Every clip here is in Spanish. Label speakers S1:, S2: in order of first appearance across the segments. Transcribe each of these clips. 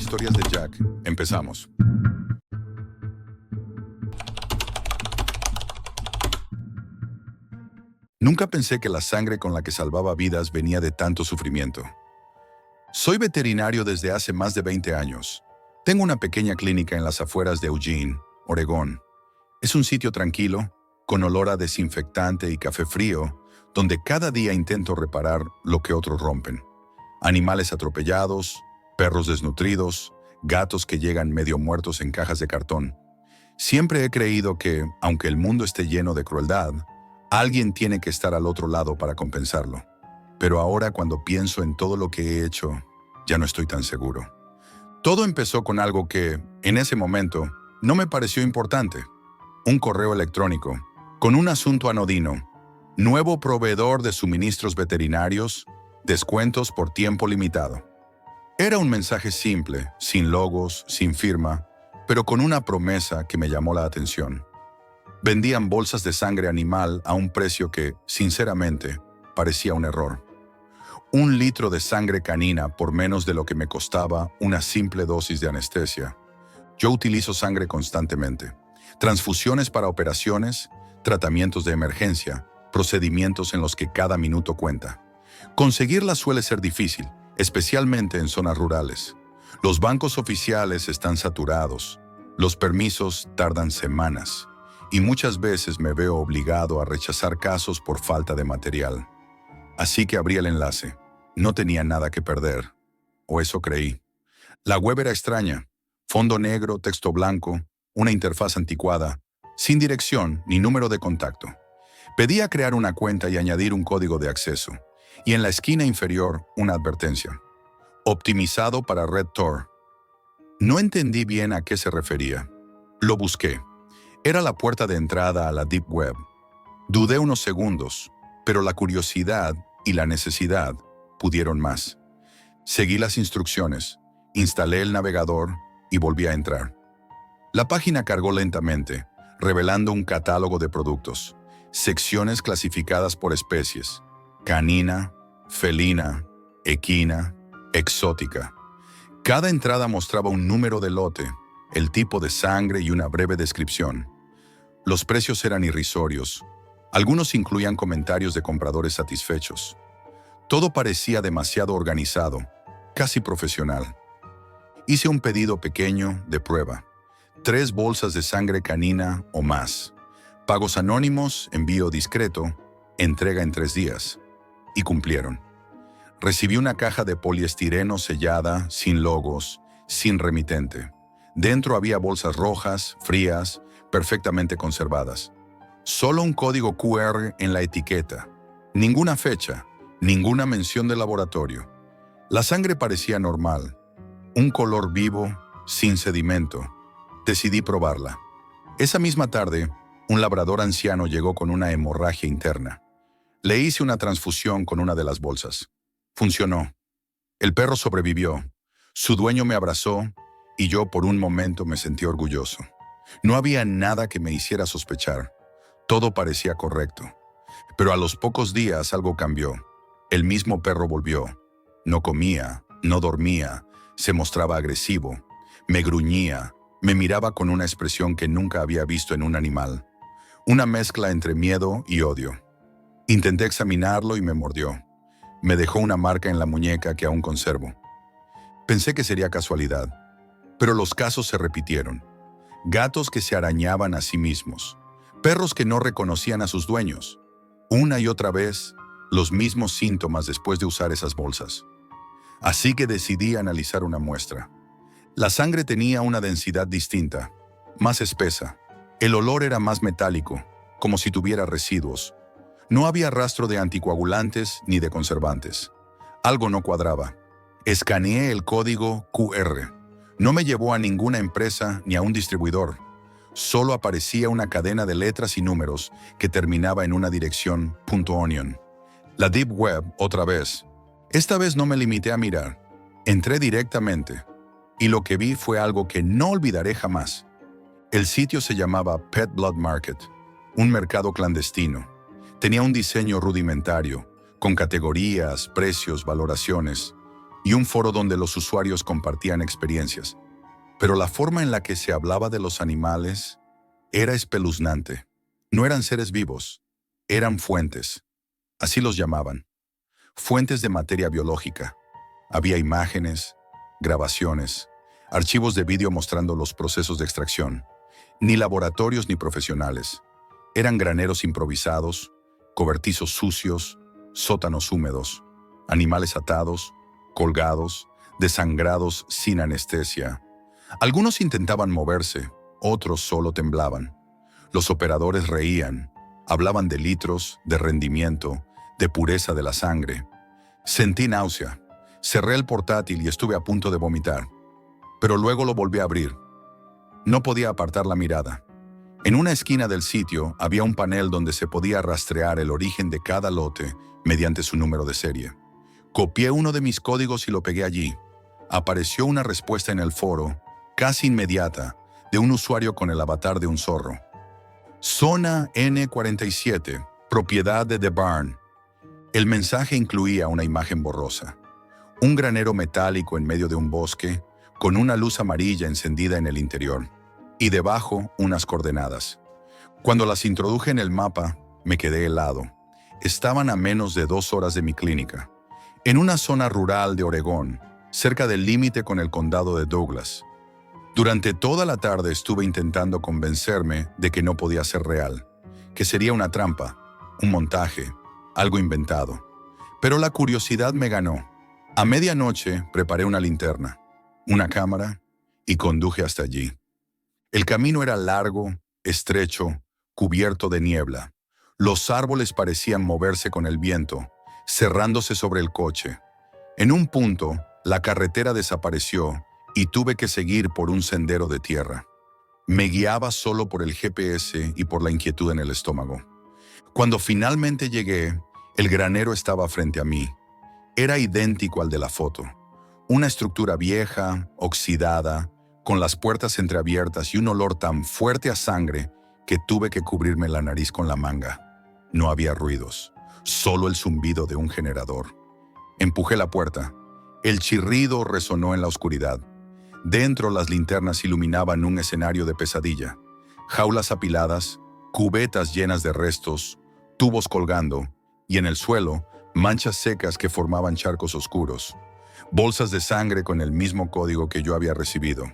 S1: Historias de Jack. Empezamos. Nunca pensé que la sangre con la que salvaba vidas venía de tanto sufrimiento. Soy veterinario desde hace más de 20 años. Tengo una pequeña clínica en las afueras de Eugene, Oregón. Es un sitio tranquilo, con olor a desinfectante y café frío, donde cada día intento reparar lo que otros rompen. Animales atropellados, perros desnutridos, gatos que llegan medio muertos en cajas de cartón. Siempre he creído que, aunque el mundo esté lleno de crueldad, alguien tiene que estar al otro lado para compensarlo. Pero ahora, cuando pienso en todo lo que he hecho, ya no estoy tan seguro. Todo empezó con algo que, en ese momento, no me pareció importante. Un correo electrónico, con un asunto anodino. Nuevo proveedor de suministros veterinarios, descuentos por tiempo limitado. Era un mensaje simple, sin logos, sin firma, pero con una promesa que me llamó la atención. Vendían bolsas de sangre animal a un precio que, sinceramente, parecía un error. 1 litro de sangre canina por menos de lo que me costaba una simple dosis de anestesia. Yo utilizo sangre constantemente. Transfusiones para operaciones, tratamientos de emergencia, procedimientos en los que cada minuto cuenta. Conseguirla suele ser difícil, especialmente en zonas rurales. Los bancos oficiales están saturados, los permisos tardan semanas, y muchas veces me veo obligado a rechazar casos por falta de material. Así que abrí el enlace. No tenía nada que perder, o eso creí. La web era extraña, fondo negro, texto blanco, una interfaz anticuada, sin dirección ni número de contacto. Pedía crear una cuenta y añadir un código de acceso, y en la esquina inferior una advertencia. Optimizado para Red Tor. No entendí bien a qué se refería. Lo busqué. Era la puerta de entrada a la Deep Web. Dudé unos segundos, pero la curiosidad y la necesidad pudieron más. Seguí las instrucciones, instalé el navegador y volví a entrar. La página cargó lentamente, revelando un catálogo de productos, secciones clasificadas por especies: canina, felina, equina, exótica. Cada entrada mostraba un número de lote, el tipo de sangre y una breve descripción. Los precios eran irrisorios. Algunos incluían comentarios de compradores satisfechos. Todo parecía demasiado organizado, casi profesional. Hice un pedido pequeño de prueba. 3 bolsas de sangre canina o más. Pagos anónimos, envío discreto, entrega en 3 días. Y cumplieron. Recibí una caja de poliestireno sellada, sin logos, sin remitente. Dentro había bolsas rojas, frías, perfectamente conservadas. Solo un código QR en la etiqueta. Ninguna fecha, ninguna mención de laboratorio. La sangre parecía normal. Un color vivo, sin sedimento. Decidí probarla. Esa misma tarde, un labrador anciano llegó con una hemorragia interna. Le hice una transfusión con una de las bolsas. Funcionó. El perro sobrevivió. Su dueño me abrazó y yo por un momento me sentí orgulloso. No había nada que me hiciera sospechar. Todo parecía correcto. Pero a los pocos días algo cambió. El mismo perro volvió. No comía, no dormía, se mostraba agresivo, me gruñía, me miraba con una expresión que nunca había visto en un animal. Una mezcla entre miedo y odio. Intenté examinarlo y me mordió. Me dejó una marca en la muñeca que aún conservo. Pensé que sería casualidad, pero los casos se repitieron. Gatos que se arañaban a sí mismos, perros que no reconocían a sus dueños. Una y otra vez, los mismos síntomas después de usar esas bolsas. Así que decidí analizar una muestra. La sangre tenía una densidad distinta, más espesa. El olor era más metálico, como si tuviera residuos. No había rastro de anticoagulantes ni de conservantes. Algo no cuadraba. Escaneé el código QR. No me llevó a ninguna empresa ni a un distribuidor. Solo aparecía una cadena de letras y números que terminaba en una dirección .onion. La Deep Web, otra vez. Esta vez no me limité a mirar. Entré directamente. Y lo que vi fue algo que no olvidaré jamás. El sitio se llamaba Pet Blood Market, un mercado clandestino. Tenía un diseño rudimentario, con categorías, precios, valoraciones. y un foro donde los usuarios compartían experiencias. Pero la forma en la que se hablaba de los animales era espeluznante. No eran seres vivos, eran fuentes. Así los llamaban. Fuentes de materia biológica. Había imágenes, grabaciones, archivos de vídeo mostrando los procesos de extracción. Ni laboratorios ni profesionales. Eran graneros improvisados, cobertizos sucios, sótanos húmedos, animales atados, colgados, desangrados sin anestesia. Algunos intentaban moverse, otros solo temblaban. Los operadores reían, hablaban de litros, de rendimiento, de pureza de la sangre. Sentí náusea, cerré el portátil y estuve a punto de vomitar. Pero luego lo volví a abrir. No podía apartar la mirada. En una esquina del sitio había un panel donde se podía rastrear el origen de cada lote mediante su número de serie. Copié uno de mis códigos y lo pegué allí. Apareció una respuesta en el foro, casi inmediata, de un usuario con el avatar de un zorro. Zona N47, propiedad de The Barn. El mensaje incluía una imagen borrosa. Un granero metálico en medio de un bosque, con una luz amarilla encendida en el interior, y debajo unas coordenadas. Cuando las introduje en el mapa, me quedé helado. Estaban a menos de 2 horas de mi clínica, en una zona rural de Oregón, cerca del límite con el condado de Douglas. Durante toda la tarde estuve intentando convencerme de que no podía ser real, que sería una trampa, un montaje, algo inventado. Pero la curiosidad me ganó. A medianoche preparé una linterna, una cámara y conduje hasta allí. El camino era largo, estrecho, cubierto de niebla. Los árboles parecían moverse con el viento, cerrándose sobre el coche. En un punto, la carretera desapareció y tuve que seguir por un sendero de tierra. Me guiaba solo por el GPS y por la inquietud en el estómago. Cuando finalmente llegué, el granero estaba frente a mí. Era idéntico al de la foto. Una estructura vieja, oxidada, con las puertas entreabiertas y un olor tan fuerte a sangre que tuve que cubrirme la nariz con la manga. No había ruidos, solo el zumbido de un generador. Empujé la puerta. El chirrido resonó en la oscuridad. Dentro las linternas iluminaban un escenario de pesadilla. Jaulas apiladas, cubetas llenas de restos, tubos colgando, y en el suelo, manchas secas que formaban charcos oscuros. Bolsas de sangre con el mismo código que yo había recibido.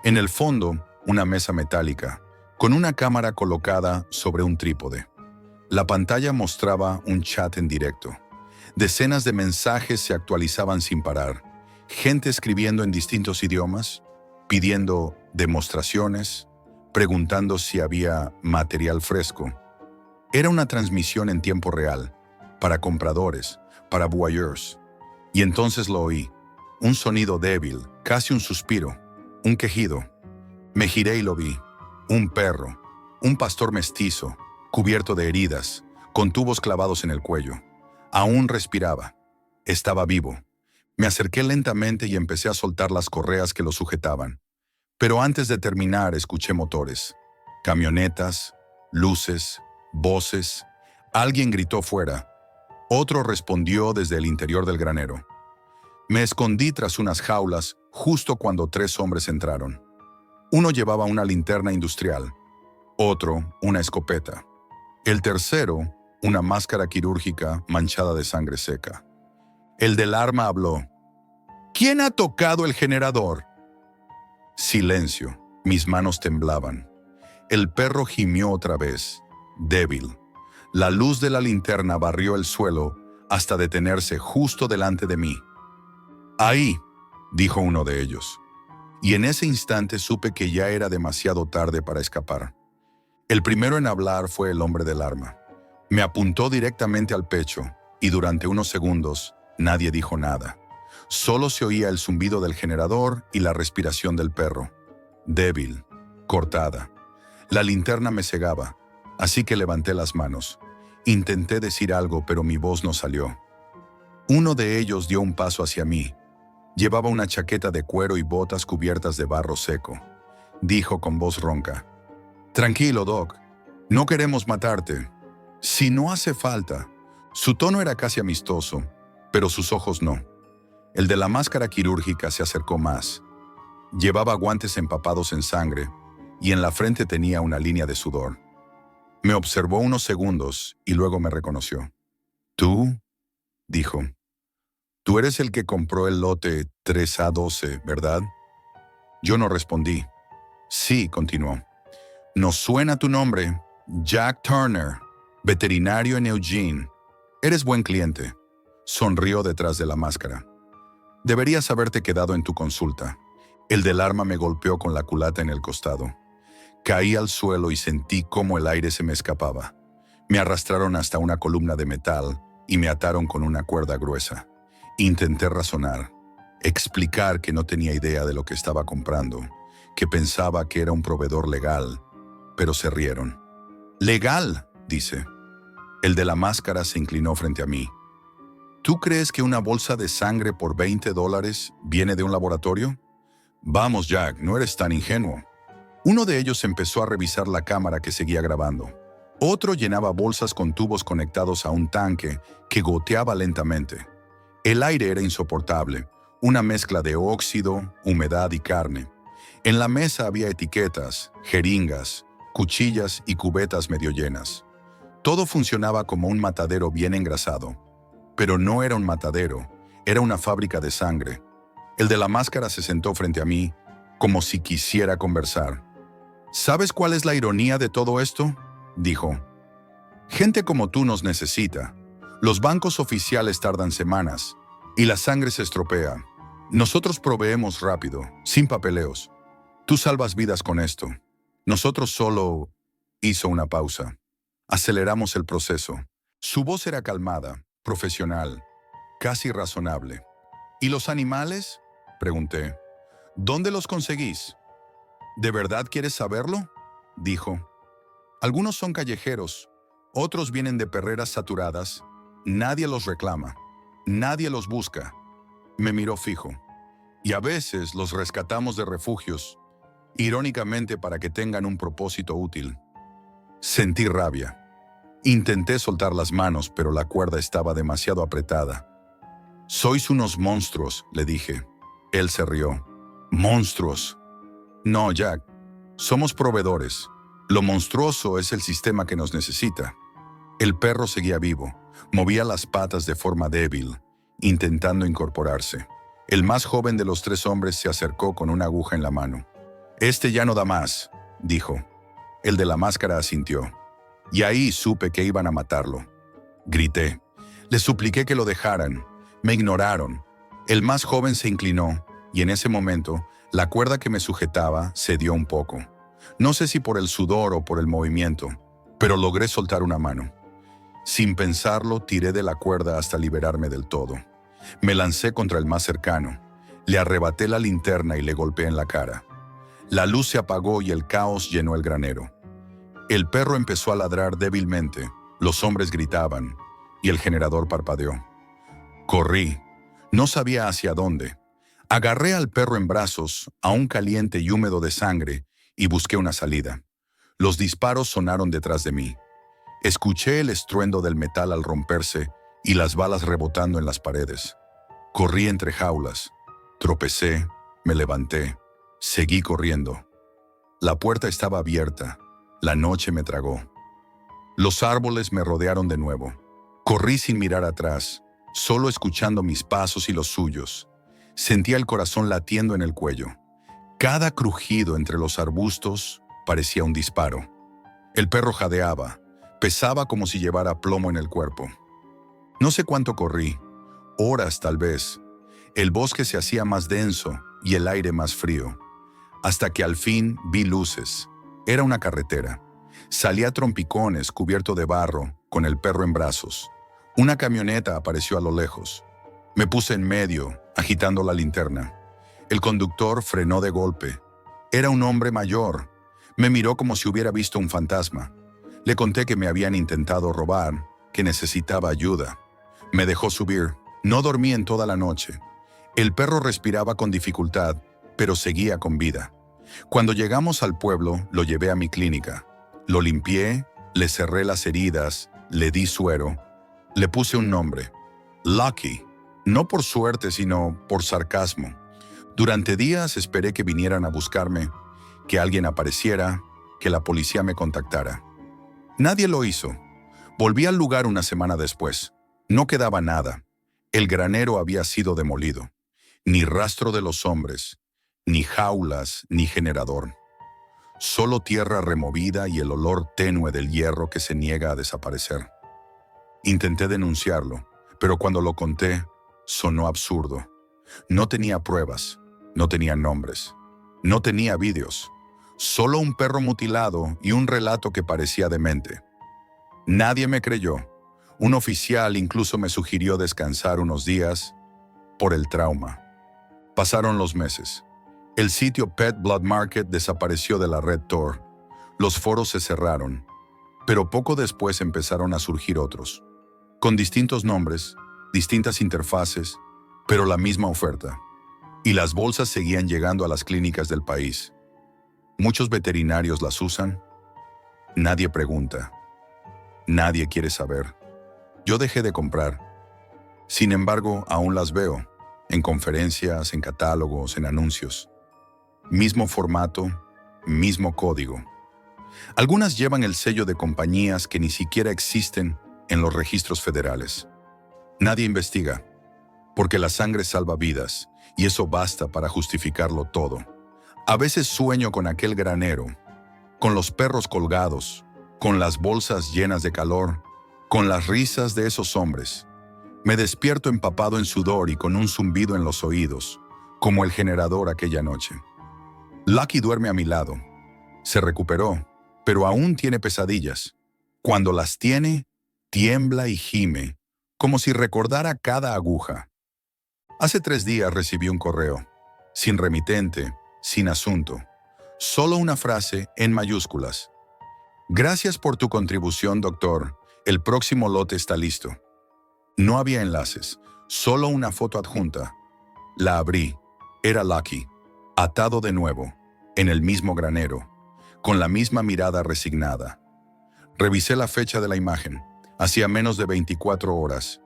S1: En el fondo, una mesa metálica, con una cámara colocada sobre un trípode. La pantalla mostraba un chat en directo. Decenas de mensajes se actualizaban sin parar. Gente escribiendo en distintos idiomas, pidiendo demostraciones, preguntando si había material fresco. Era una transmisión en tiempo real, para compradores, para voyeurs. Y entonces lo oí. Un sonido débil, casi un suspiro, un quejido. Me giré y lo vi. Un perro, un pastor mestizo, cubierto de heridas, con tubos clavados en el cuello. Aún respiraba. Estaba vivo. Me acerqué lentamente y empecé a soltar las correas que lo sujetaban. Pero antes de terminar escuché motores, camionetas, luces, voces. Alguien gritó fuera. Otro respondió desde el interior del granero. Me escondí tras unas jaulas justo cuando 3 hombres entraron. Uno llevaba una linterna industrial, otro una escopeta. El tercero, una máscara quirúrgica manchada de sangre seca. El del arma habló. ¿Quién ha tocado el generador? Silencio. Mis manos temblaban. El perro gimió otra vez, débil. La luz de la linterna barrió el suelo hasta detenerse justo delante de mí. Ahí, dijo uno de ellos. Y en ese instante supe que ya era demasiado tarde para escapar. El primero en hablar fue el hombre del arma. Me apuntó directamente al pecho y durante unos segundos nadie dijo nada. Solo se oía el zumbido del generador y la respiración del perro. Débil, cortada. La linterna me cegaba, así que levanté las manos. Intenté decir algo, pero mi voz no salió. Uno de ellos dio un paso hacia mí. Llevaba una chaqueta de cuero y botas cubiertas de barro seco. Dijo con voz ronca. Tranquilo, Doc. No queremos matarte. Si no hace falta. Su tono era casi amistoso, pero sus ojos no. El de la máscara quirúrgica se acercó más. Llevaba guantes empapados en sangre y en la frente tenía una línea de sudor. Me observó unos segundos y luego me reconoció. «¿Tú?», dijo. «Tú eres el que compró el lote 3A12, ¿verdad?». Yo no respondí. «Sí», continuó. «Nos suena tu nombre. Jack Turner, veterinario en Eugene. Eres buen cliente». Sonrió detrás de la máscara. «Deberías haberte quedado en tu consulta». El del arma me golpeó con la culata en el costado. Caí al suelo y sentí cómo el aire se me escapaba. Me arrastraron hasta una columna de metal y me ataron con una cuerda gruesa. Intenté razonar, explicar que no tenía idea de lo que estaba comprando, que pensaba que era un proveedor legal, pero se rieron. «¿Legal?», dice. El de la máscara se inclinó frente a mí. «¿Tú crees que una bolsa de sangre por $20 viene de un laboratorio? Vamos, Jack, no eres tan ingenuo». Uno de ellos empezó a revisar la cámara que seguía grabando. Otro llenaba bolsas con tubos conectados a un tanque que goteaba lentamente. El aire era insoportable, una mezcla de óxido, humedad y carne. En la mesa había etiquetas, jeringas, cuchillas y cubetas medio llenas. Todo funcionaba como un matadero bien engrasado. Pero no era un matadero, era una fábrica de sangre. El de la máscara se sentó frente a mí, como si quisiera conversar. «¿Sabes cuál es la ironía de todo esto?», dijo. «Gente como tú nos necesita. Los bancos oficiales tardan semanas y la sangre se estropea. Nosotros proveemos rápido, sin papeleos. Tú salvas vidas con esto. Nosotros solo…». Hizo una pausa. Aceleramos el proceso. Su voz era calmada, profesional, casi razonable. «¿Y los animales?», pregunté. «¿Dónde los conseguís?». «¿De verdad quieres saberlo?», dijo. «Algunos son callejeros, otros vienen de perreras saturadas. Nadie los reclama, nadie los busca». Me miró fijo. «Y a veces los rescatamos de refugios, irónicamente para que tengan un propósito útil». Sentí rabia. Intenté soltar las manos, pero la cuerda estaba demasiado apretada. «Sois unos monstruos», le dije. Él se rió. «¿Monstruos?». «No, Jack. Somos proveedores. Lo monstruoso es el sistema que nos necesita». El perro seguía vivo. Movía las patas de forma débil, intentando incorporarse. El más joven de los 3 hombres se acercó con una aguja en la mano. «Este ya no da más», dijo. El de la máscara asintió. Y ahí supe que iban a matarlo. Grité. Les supliqué que lo dejaran. Me ignoraron. El más joven se inclinó, y en ese momento, la cuerda que me sujetaba cedió un poco. No sé si por el sudor o por el movimiento, pero logré soltar una mano. Sin pensarlo, tiré de la cuerda hasta liberarme del todo. Me lancé contra el más cercano. Le arrebaté la linterna y le golpeé en la cara. La luz se apagó y el caos llenó el granero. El perro empezó a ladrar débilmente, los hombres gritaban, y el generador parpadeó. Corrí. No sabía hacia dónde. Agarré al perro en brazos, aún caliente y húmedo de sangre, y busqué una salida. Los disparos sonaron detrás de mí. Escuché el estruendo del metal al romperse y las balas rebotando en las paredes. Corrí entre jaulas. Tropecé, me levanté, seguí corriendo. La puerta estaba abierta. La noche me tragó. Los árboles me rodearon de nuevo. Corrí sin mirar atrás, solo escuchando mis pasos y los suyos. Sentía el corazón latiendo en el cuello. Cada crujido entre los arbustos parecía un disparo. El perro jadeaba, pesaba como si llevara plomo en el cuerpo. No sé cuánto corrí, horas tal vez. El bosque se hacía más denso y el aire más frío, hasta que al fin vi luces. Era una carretera. Salí a trompicones cubierto de barro, con el perro en brazos. Una camioneta apareció a lo lejos. Me puse en medio, agitando la linterna. El conductor frenó de golpe. Era un hombre mayor. Me miró como si hubiera visto un fantasma. Le conté que me habían intentado robar, que necesitaba ayuda. Me dejó subir. No dormí en toda la noche. El perro respiraba con dificultad, pero seguía con vida. Cuando llegamos al pueblo, lo llevé a mi clínica. Lo limpié, le cerré las heridas, le di suero. Le puse un nombre. Lucky. No por suerte, sino por sarcasmo. Durante días esperé que vinieran a buscarme, que alguien apareciera, que la policía me contactara. Nadie lo hizo. Volví al lugar una semana después. No quedaba nada. El granero había sido demolido. Ni rastro de los hombres, ni jaulas, ni generador. Solo tierra removida y el olor tenue del hierro que se niega a desaparecer. Intenté denunciarlo, pero cuando lo conté, sonó absurdo. No tenía pruebas, no tenía nombres, no tenía vídeos. Solo un perro mutilado y un relato que parecía demente. Nadie me creyó. Un oficial incluso me sugirió descansar unos días por el trauma. Pasaron los meses. El sitio Pet Blood Market desapareció de la red Tor. Los foros se cerraron, pero poco después empezaron a surgir otros, con distintos nombres, distintas interfaces, pero la misma oferta. Y las bolsas seguían llegando a las clínicas del país. Muchos veterinarios las usan. Nadie pregunta. Nadie quiere saber. Yo dejé de comprar. Sin embargo, aún las veo, en conferencias, en catálogos, en anuncios. Mismo formato, mismo código. Algunas llevan el sello de compañías que ni siquiera existen en los registros federales. Nadie investiga, porque la sangre salva vidas, y eso basta para justificarlo todo. A veces sueño con aquel granero, con los perros colgados, con las bolsas llenas de calor, con las risas de esos hombres. Me despierto empapado en sudor y con un zumbido en los oídos, como el generador aquella noche. Lucky duerme a mi lado. Se recuperó, pero aún tiene pesadillas. Cuando las tiene, tiembla y gime, como si recordara cada aguja. Hace 3 días recibí un correo, sin remitente, sin asunto, solo una frase en mayúsculas. Gracias por tu contribución, doctor. El próximo lote está listo. No había enlaces, solo una foto adjunta. La abrí. Era Lucky, atado de nuevo, en el mismo granero, con la misma mirada resignada. Revisé la fecha de la imagen. Hacía menos de 24 horas.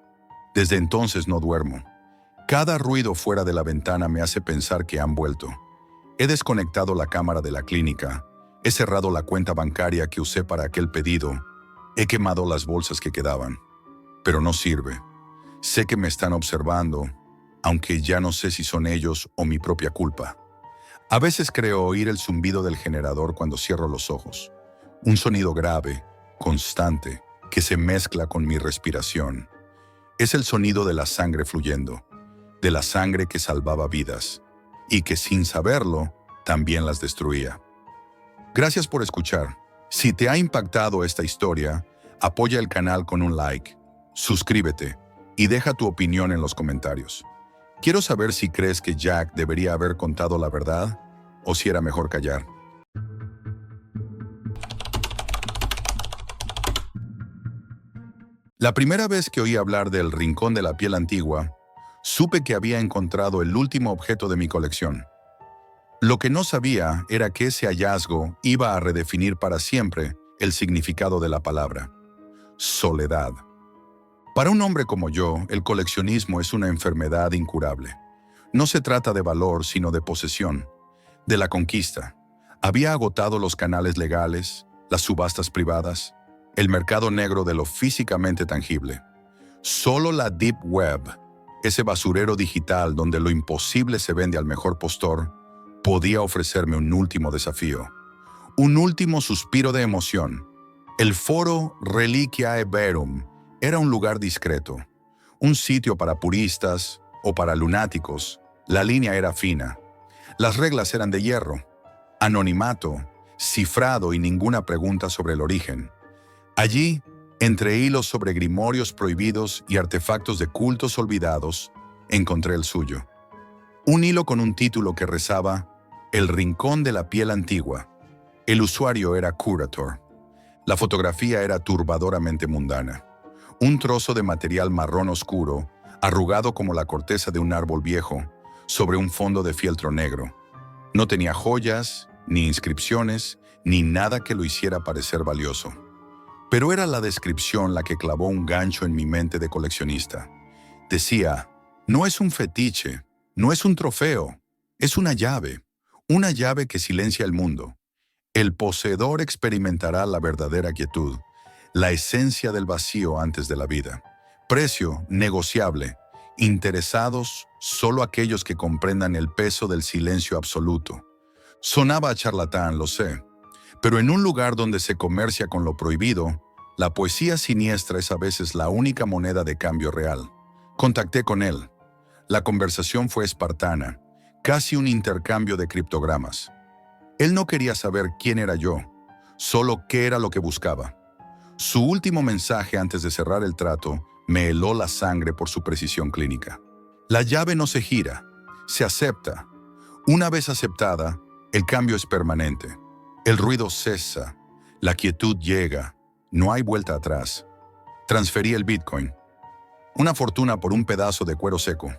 S1: Desde entonces no duermo. Cada ruido fuera de la ventana me hace pensar que han vuelto. He desconectado la cámara de la clínica. He cerrado la cuenta bancaria que usé para aquel pedido. He quemado las bolsas que quedaban. Pero no sirve. Sé que me están observando, aunque ya no sé si son ellos o mi propia culpa. A veces creo oír el zumbido del generador cuando cierro los ojos. Un sonido grave, constante, que se mezcla con mi respiración. Es el sonido de la sangre fluyendo, de la sangre que salvaba vidas, y que sin saberlo, también las destruía. Gracias por escuchar. Si te ha impactado esta historia, apoya el canal con un like, suscríbete y deja tu opinión en los comentarios. Quiero saber si crees que Jack debería haber contado la verdad o si era mejor callar. La primera vez que oí hablar del Rincón de la Piel Antigua, supe que había encontrado el último objeto de mi colección. Lo que no sabía era que ese hallazgo iba a redefinir para siempre el significado de la palabra: soledad. Para un hombre como yo, el coleccionismo es una enfermedad incurable. No se trata de valor, sino de posesión, de la conquista. Había agotado los canales legales, las subastas privadas, el mercado negro de lo físicamente tangible. Solo la Deep Web, ese basurero digital donde lo imposible se vende al mejor postor, podía ofrecerme un último desafío, un último suspiro de emoción. El foro Reliquiae Verum era un lugar discreto, un sitio para puristas o para lunáticos. La línea era fina. Las reglas eran de hierro, anonimato, cifrado y ninguna pregunta sobre el origen. Allí, entre hilos sobre grimorios prohibidos y artefactos de cultos olvidados, encontré el suyo. Un hilo con un título que rezaba El Rincón de la Piel Antigua. El usuario era Curator. La fotografía era turbadoramente mundana. Un trozo de material marrón oscuro, arrugado como la corteza de un árbol viejo, sobre un fondo de fieltro negro. No tenía joyas, ni inscripciones, ni nada que lo hiciera parecer valioso. Pero era la descripción la que clavó un gancho en mi mente de coleccionista. Decía, No es un fetiche, no es un trofeo, es una llave que silencia el mundo. El poseedor experimentará la verdadera quietud, la esencia del vacío antes de la vida. Precio negociable. Interesados solo aquellos que comprendan el peso del silencio absoluto. Sonaba a charlatán, lo sé, pero en un lugar donde se comercia con lo prohibido, la poesía siniestra es a veces la única moneda de cambio real. Contacté con él. La conversación fue espartana, casi un intercambio de criptogramas. Él no quería saber quién era yo, solo qué era lo que buscaba. Su último mensaje antes de cerrar el trato me heló la sangre por su precisión clínica. La llave no se gira, se acepta. Una vez aceptada, el cambio es permanente. El ruido cesa, la quietud llega, no hay vuelta atrás. Transferí el Bitcoin, una fortuna por un pedazo de cuero seco.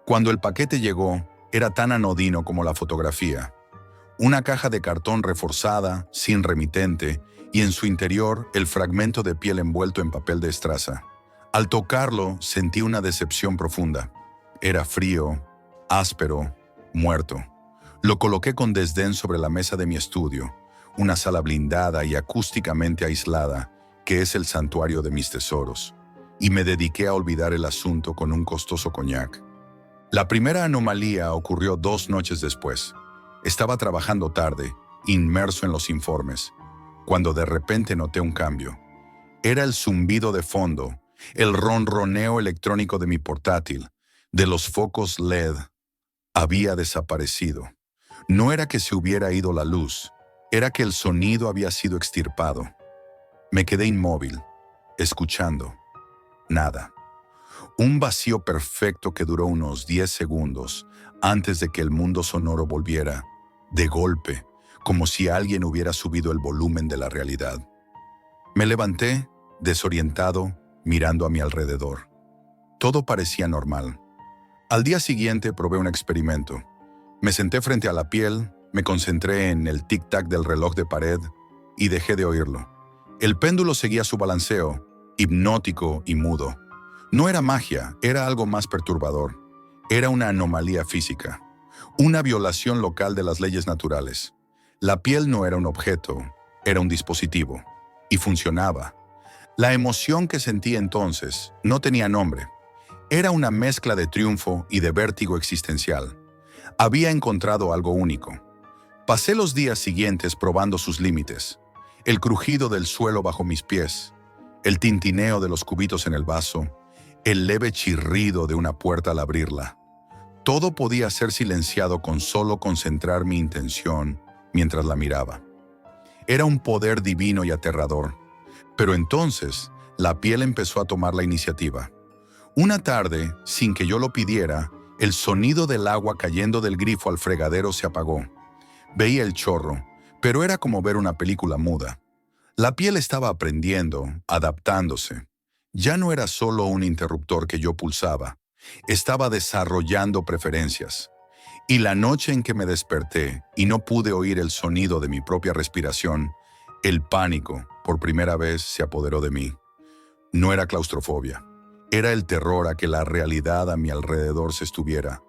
S1: Cuando el paquete llegó, era tan anodino como la fotografía. Una caja de cartón reforzada, sin remitente, y en su interior el fragmento de piel envuelto en papel de estraza. Al tocarlo, sentí una decepción profunda. Era frío, áspero, muerto. Lo coloqué con desdén sobre la mesa de mi estudio, una sala blindada y acústicamente aislada, que es el santuario de mis tesoros, y me dediqué a olvidar el asunto con un costoso coñac. La primera anomalía ocurrió 2 noches después. Estaba trabajando tarde, inmerso en los informes, cuando de repente noté un cambio. Era el zumbido de fondo, el ronroneo electrónico de mi portátil, de los focos LED. Había desaparecido. No era que se hubiera ido la luz, era que el sonido había sido extirpado. Me quedé inmóvil, escuchando. Nada. Un vacío perfecto que duró unos 10 segundos antes de que el mundo sonoro volviera, de golpe, como si alguien hubiera subido el volumen de la realidad. Me levanté, desorientado, mirando a mi alrededor. Todo parecía normal. Al día siguiente probé un experimento. Me senté frente a la piel, me concentré en el tic-tac del reloj de pared y dejé de oírlo. El péndulo seguía su balanceo, hipnótico y mudo. No era magia, era algo más perturbador. Era una anomalía física, una violación local de las leyes naturales. La piel no era un objeto, era un dispositivo, y funcionaba. La emoción que sentí entonces no tenía nombre. Era una mezcla de triunfo y de vértigo existencial. Había encontrado algo único. Pasé los días siguientes probando sus límites. El crujido del suelo bajo mis pies, el tintineo de los cubitos en el vaso, el leve chirrido de una puerta al abrirla. Todo podía ser silenciado con solo concentrar mi intención mientras la miraba. Era un poder divino y aterrador. Pero entonces, la piel empezó a tomar la iniciativa. Una tarde, sin que yo lo pidiera, el sonido del agua cayendo del grifo al fregadero se apagó. Veía el chorro, pero era como ver una película muda. La piel estaba aprendiendo, adaptándose. Ya no era solo un interruptor que yo pulsaba. Estaba desarrollando preferencias. Y la noche en que me desperté y no pude oír el sonido de mi propia respiración, el pánico, por primera vez, se apoderó de mí. No era claustrofobia. Era el terror a que la realidad a mi alrededor se estuviera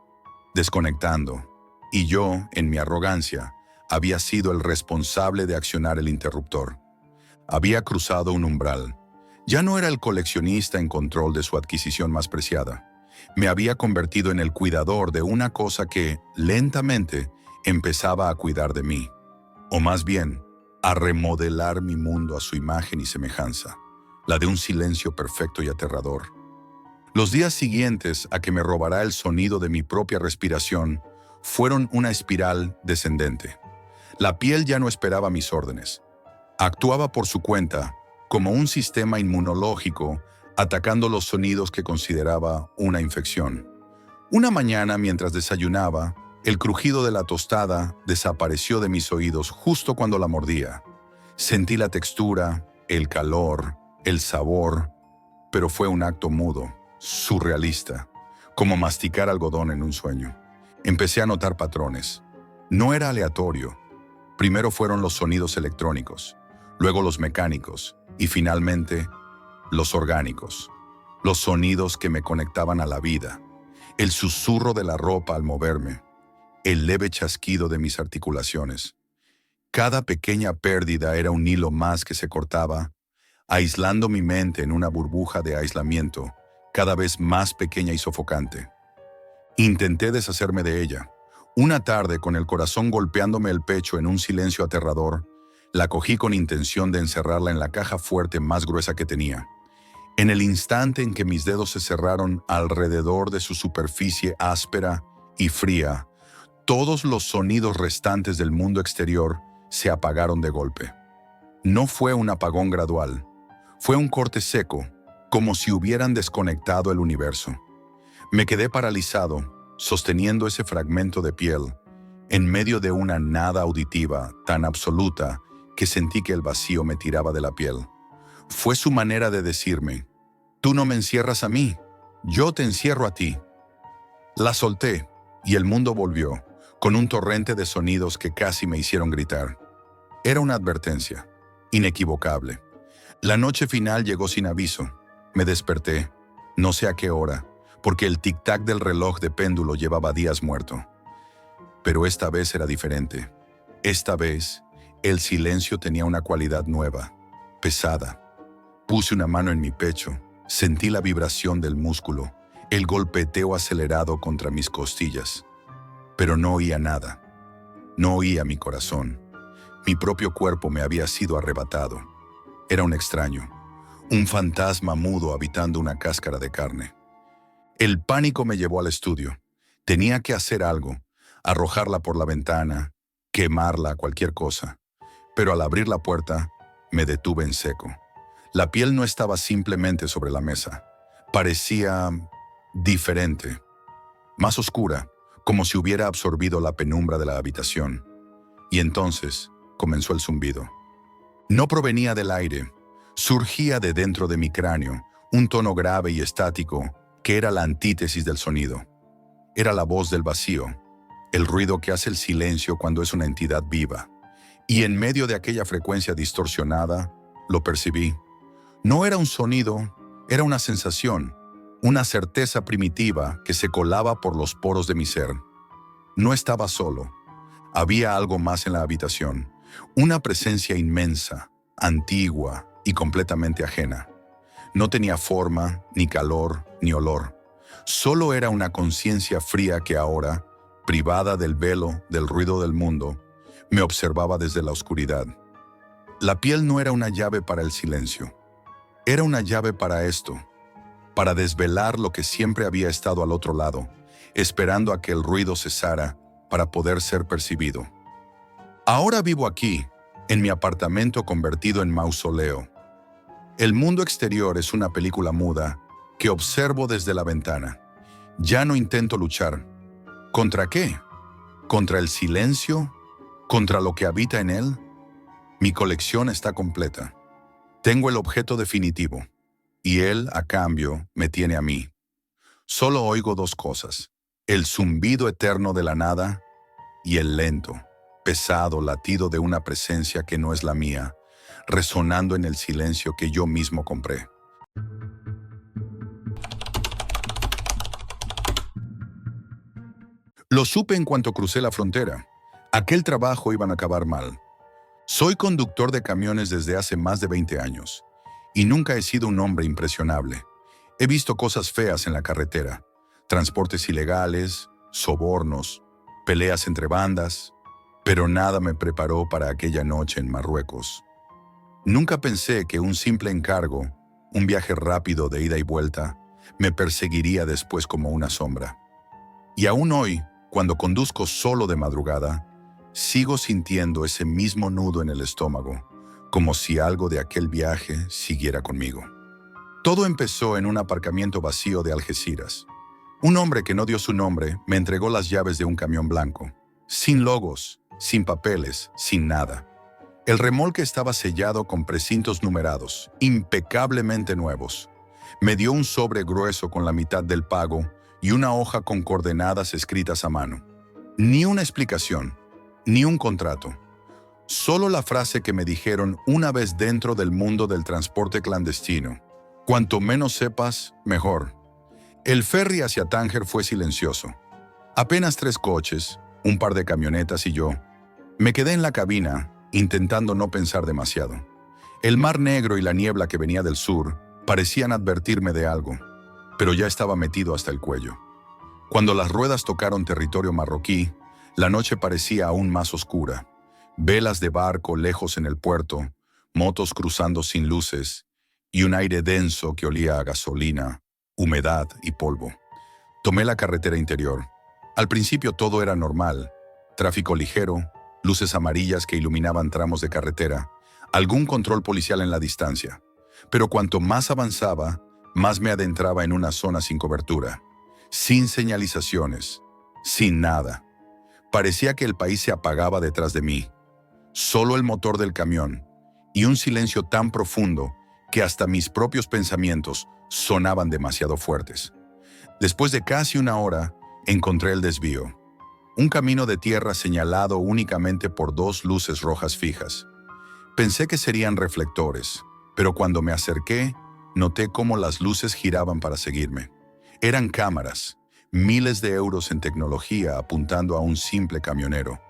S1: desconectando. Y yo, en mi arrogancia, había sido el responsable de accionar el interruptor. Había cruzado un umbral. Ya no era el coleccionista en control de su adquisición más preciada. Me había convertido en el cuidador de una cosa que, lentamente, empezaba a cuidar de mí. O más bien, a remodelar mi mundo a su imagen y semejanza, la de un silencio perfecto y aterrador. Los días siguientes a que me robará el sonido de mi propia respiración fueron una espiral descendente. La piel ya no esperaba mis órdenes. Actuaba por su cuenta, como un sistema inmunológico, atacando los sonidos que consideraba una infección. Una mañana, mientras desayunaba, el crujido de la tostada desapareció de mis oídos justo cuando la mordía. Sentí la textura, el calor, el sabor, pero fue un acto mudo, surrealista, como masticar algodón en un sueño. Empecé a notar patrones. No era aleatorio. Primero fueron los sonidos electrónicos, luego los mecánicos y finalmente los orgánicos, los sonidos que me conectaban a la vida. el susurro de la ropa al moverme, el leve chasquido de mis articulaciones. Cada pequeña pérdida era un hilo más que se cortaba, aislando mi mente en una burbuja de aislamiento, cada vez más pequeña y sofocante. Intenté deshacerme de ella. Una tarde, con el corazón golpeándome el pecho en un silencio aterrador, la cogí con intención de encerrarla en la caja fuerte más gruesa que tenía. En el instante en que mis dedos se cerraron alrededor de su superficie áspera y fría, todos los sonidos restantes del mundo exterior se apagaron de golpe. No fue un apagón gradual, fue un corte seco, como si hubieran desconectado el universo. Me quedé paralizado, sosteniendo ese fragmento de piel, en medio de una nada auditiva tan absoluta que sentí que el vacío me tiraba de la piel. Fue su manera de decirme: «Tú no me encierras a mí, yo te encierro a ti». La solté y el mundo volvió, con un torrente de sonidos que casi me hicieron gritar. Era una advertencia, inequivocable. La noche final llegó sin aviso. Me desperté, no sé a qué hora, porque el tic-tac del reloj de péndulo llevaba días muerto. Pero esta vez era diferente. Esta vez, el silencio tenía una cualidad nueva, pesada. Puse una mano en mi pecho, sentí la vibración del músculo, el golpeteo acelerado contra mis costillas. Pero no oía nada. No oía mi corazón. Mi propio cuerpo me había sido arrebatado. Era un extraño, un fantasma mudo habitando una cáscara de carne. El pánico me llevó al estudio. Tenía que hacer algo, arrojarla por la ventana, quemarla, cualquier cosa. Pero al abrir la puerta, me detuve en seco. La piel no estaba simplemente sobre la mesa. Parecía diferente, más oscura, como si hubiera absorbido la penumbra de la habitación. Y entonces comenzó el zumbido. No provenía del aire, surgía de dentro de mi cráneo, un tono grave y estático que era la antítesis del sonido. Era la voz del vacío, el ruido que hace el silencio cuando es una entidad viva. Y en medio de aquella frecuencia distorsionada, lo percibí. No era un sonido, era una sensación, una certeza primitiva que se colaba por los poros de mi ser. No estaba solo. Había algo más en la habitación, una presencia inmensa, antigua y completamente ajena. No tenía forma, ni calor, ni olor. Solo era una conciencia fría que ahora, privada del velo del ruido del mundo, me observaba desde la oscuridad. La piel no era una llave para el silencio. Era una llave para esto, para desvelar lo que siempre había estado al otro lado, esperando a que el ruido cesara para poder ser percibido. Ahora vivo aquí, en mi apartamento convertido en mausoleo. El mundo exterior es una película muda que observo desde la ventana. Ya no intento luchar. ¿Contra qué? ¿Contra el silencio? ¿Contra lo que habita en él? Mi colección está completa. Tengo el objeto definitivo, y él, a cambio, me tiene a mí. Solo oigo dos cosas: el zumbido eterno de la nada y el lento, pesado latido de una presencia que no es la mía, resonando en el silencio que yo mismo compré. Lo supe en cuanto crucé la frontera. Aquel trabajo iba a acabar mal. Soy conductor de camiones desde hace más de 20 años, y nunca he sido un hombre impresionable. He visto cosas feas en la carretera: transportes ilegales, sobornos, peleas entre bandas, pero nada me preparó para aquella noche en Marruecos. Nunca pensé que un simple encargo, un viaje rápido de ida y vuelta, me perseguiría después como una sombra. Y aún hoy, cuando conduzco solo de madrugada, sigo sintiendo ese mismo nudo en el estómago, como si algo de aquel viaje siguiera conmigo. Todo empezó en un aparcamiento vacío de Algeciras. Un hombre que no dio su nombre me entregó las llaves de un camión blanco, sin logos, sin papeles, sin nada. El remolque estaba sellado con precintos numerados, impecablemente nuevos. Me dio un sobre grueso con la mitad del pago y una hoja con coordenadas escritas a mano. Ni una explicación, ni un contrato. Solo la frase que me dijeron una vez dentro del mundo del transporte clandestino: cuanto menos sepas, mejor. El ferry hacia Tánger fue silencioso. Apenas 3 coches, un par de camionetas y yo. Me quedé en la cabina, intentando no pensar demasiado. El mar negro y la niebla que venía del sur parecían advertirme de algo, pero ya estaba metido hasta el cuello. Cuando las ruedas tocaron territorio marroquí, la noche parecía aún más oscura. Velas de barco lejos en el puerto, motos cruzando sin luces y un aire denso que olía a gasolina, humedad y polvo. Tomé la carretera interior. Al principio todo era normal. Tráfico ligero, luces amarillas que iluminaban tramos de carretera, algún control policial en la distancia. Pero cuanto más avanzaba, más me adentraba en una zona sin cobertura, sin señalizaciones, sin nada. Parecía que el país se apagaba detrás de mí. Solo el motor del camión y un silencio tan profundo que hasta mis propios pensamientos sonaban demasiado fuertes. Después de casi una hora, encontré el desvío. Un camino de tierra señalado únicamente por 2 luces rojas fijas. Pensé que serían reflectores, pero cuando me acerqué, noté cómo las luces giraban para seguirme. Eran cámaras, miles de euros en tecnología apuntando a un simple camionero.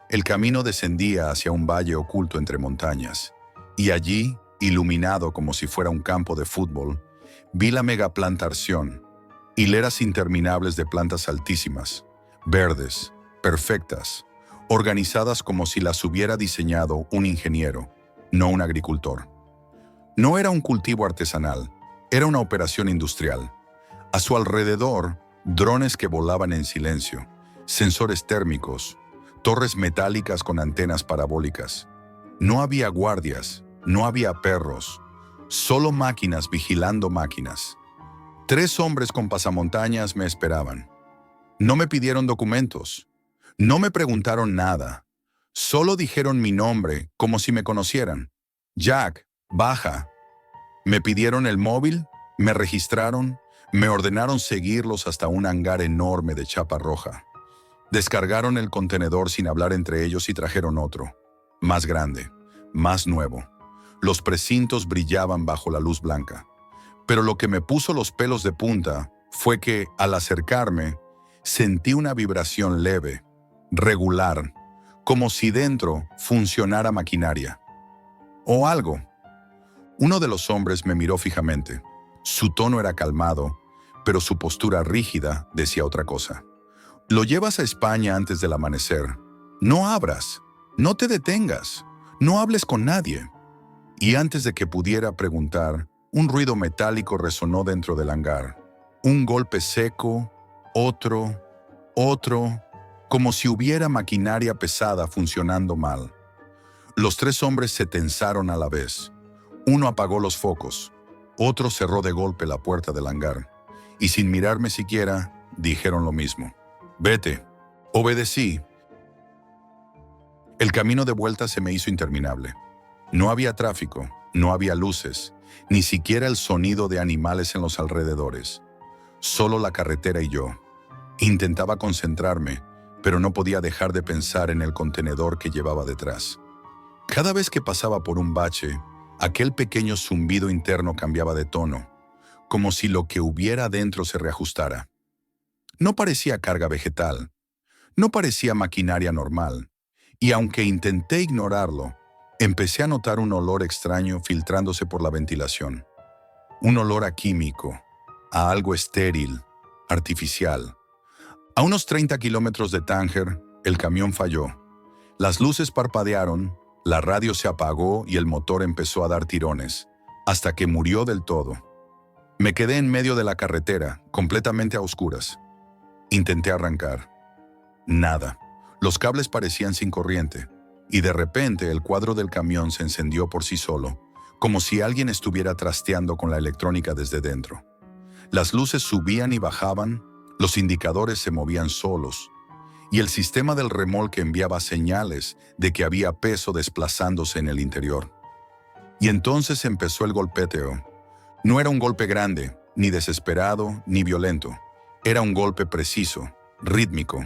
S1: El camino descendía hacia un valle oculto entre montañas, y allí, iluminado como si fuera un campo de fútbol, vi la megaplantación, hileras interminables de plantas altísimas, verdes, perfectas, organizadas como si las hubiera diseñado un ingeniero, no un agricultor. No era un cultivo artesanal, era una operación industrial. A su alrededor, drones que volaban en silencio, sensores térmicos, torres metálicas con antenas parabólicas. No había guardias, no había perros, solo máquinas vigilando máquinas. 3 hombres con pasamontañas me esperaban. No me pidieron documentos, no me preguntaron nada, solo dijeron mi nombre como si me conocieran. Jack, baja. Me pidieron el móvil, me registraron, me ordenaron seguirlos hasta un hangar enorme de chapa roja. Descargaron el contenedor sin hablar entre ellos y trajeron otro, más grande, más nuevo. Los precintos brillaban bajo la luz blanca. Pero lo que me puso los pelos de punta fue que, al acercarme, sentí una vibración leve, regular, como si dentro funcionara maquinaria. O algo. Uno de los hombres me miró fijamente. Su tono era calmado, pero su postura rígida decía otra cosa. Lo llevas a España antes del amanecer. No abras, no te detengas, no hables con nadie. Y antes de que pudiera preguntar, un ruido metálico resonó dentro del hangar. Un golpe seco, otro, como si hubiera maquinaria pesada funcionando mal. Los 3 hombres se tensaron a la vez. Uno apagó los focos, otro cerró de golpe la puerta del hangar, y sin mirarme siquiera, dijeron lo mismo. Vete. Obedecí. El camino de vuelta se me hizo interminable. No había tráfico, no había luces, ni siquiera el sonido de animales en los alrededores. Solo la carretera y yo. Intentaba concentrarme, pero no podía dejar de pensar en el contenedor que llevaba detrás. Cada vez que pasaba por un bache, aquel pequeño zumbido interno cambiaba de tono, como si lo que hubiera dentro se reajustara. No parecía carga vegetal, no parecía maquinaria normal, y aunque intenté ignorarlo, empecé a notar un olor extraño filtrándose por la ventilación. Un olor a químico, a algo estéril, artificial. A unos 30 kilómetros de Tánger, el camión falló. Las luces parpadearon, la radio se apagó y el motor empezó a dar tirones, hasta que murió del todo. Me quedé en medio de la carretera, completamente a oscuras. Intenté arrancar. Nada. Los cables parecían sin corriente, y de repente el cuadro del camión se encendió por sí solo, como si alguien estuviera trasteando con la electrónica desde dentro. Las luces subían y bajaban, los indicadores se movían solos, y el sistema del remolque enviaba señales de que había peso desplazándose en el interior. Y entonces empezó el golpeteo. No era un golpe grande, ni desesperado, ni violento. Era un golpe preciso, rítmico,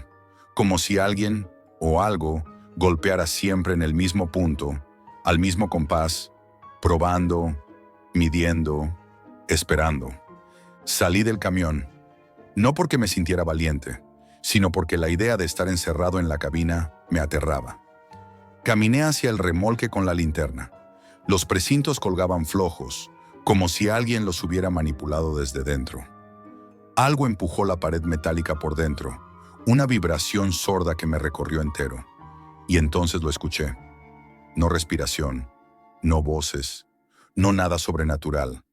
S1: como si alguien o algo golpeara siempre en el mismo punto, al mismo compás, probando, midiendo, esperando. Salí del camión, No porque me sintiera valiente, sino porque la idea de estar encerrado en la cabina me aterraba. Caminé hacia el remolque con la linterna. Los precintos colgaban flojos, como si alguien los hubiera manipulado desde dentro. Algo empujó la pared metálica por dentro, una vibración sorda que me recorrió entero. Y entonces lo escuché. No respiración, no voces, no nada sobrenatural.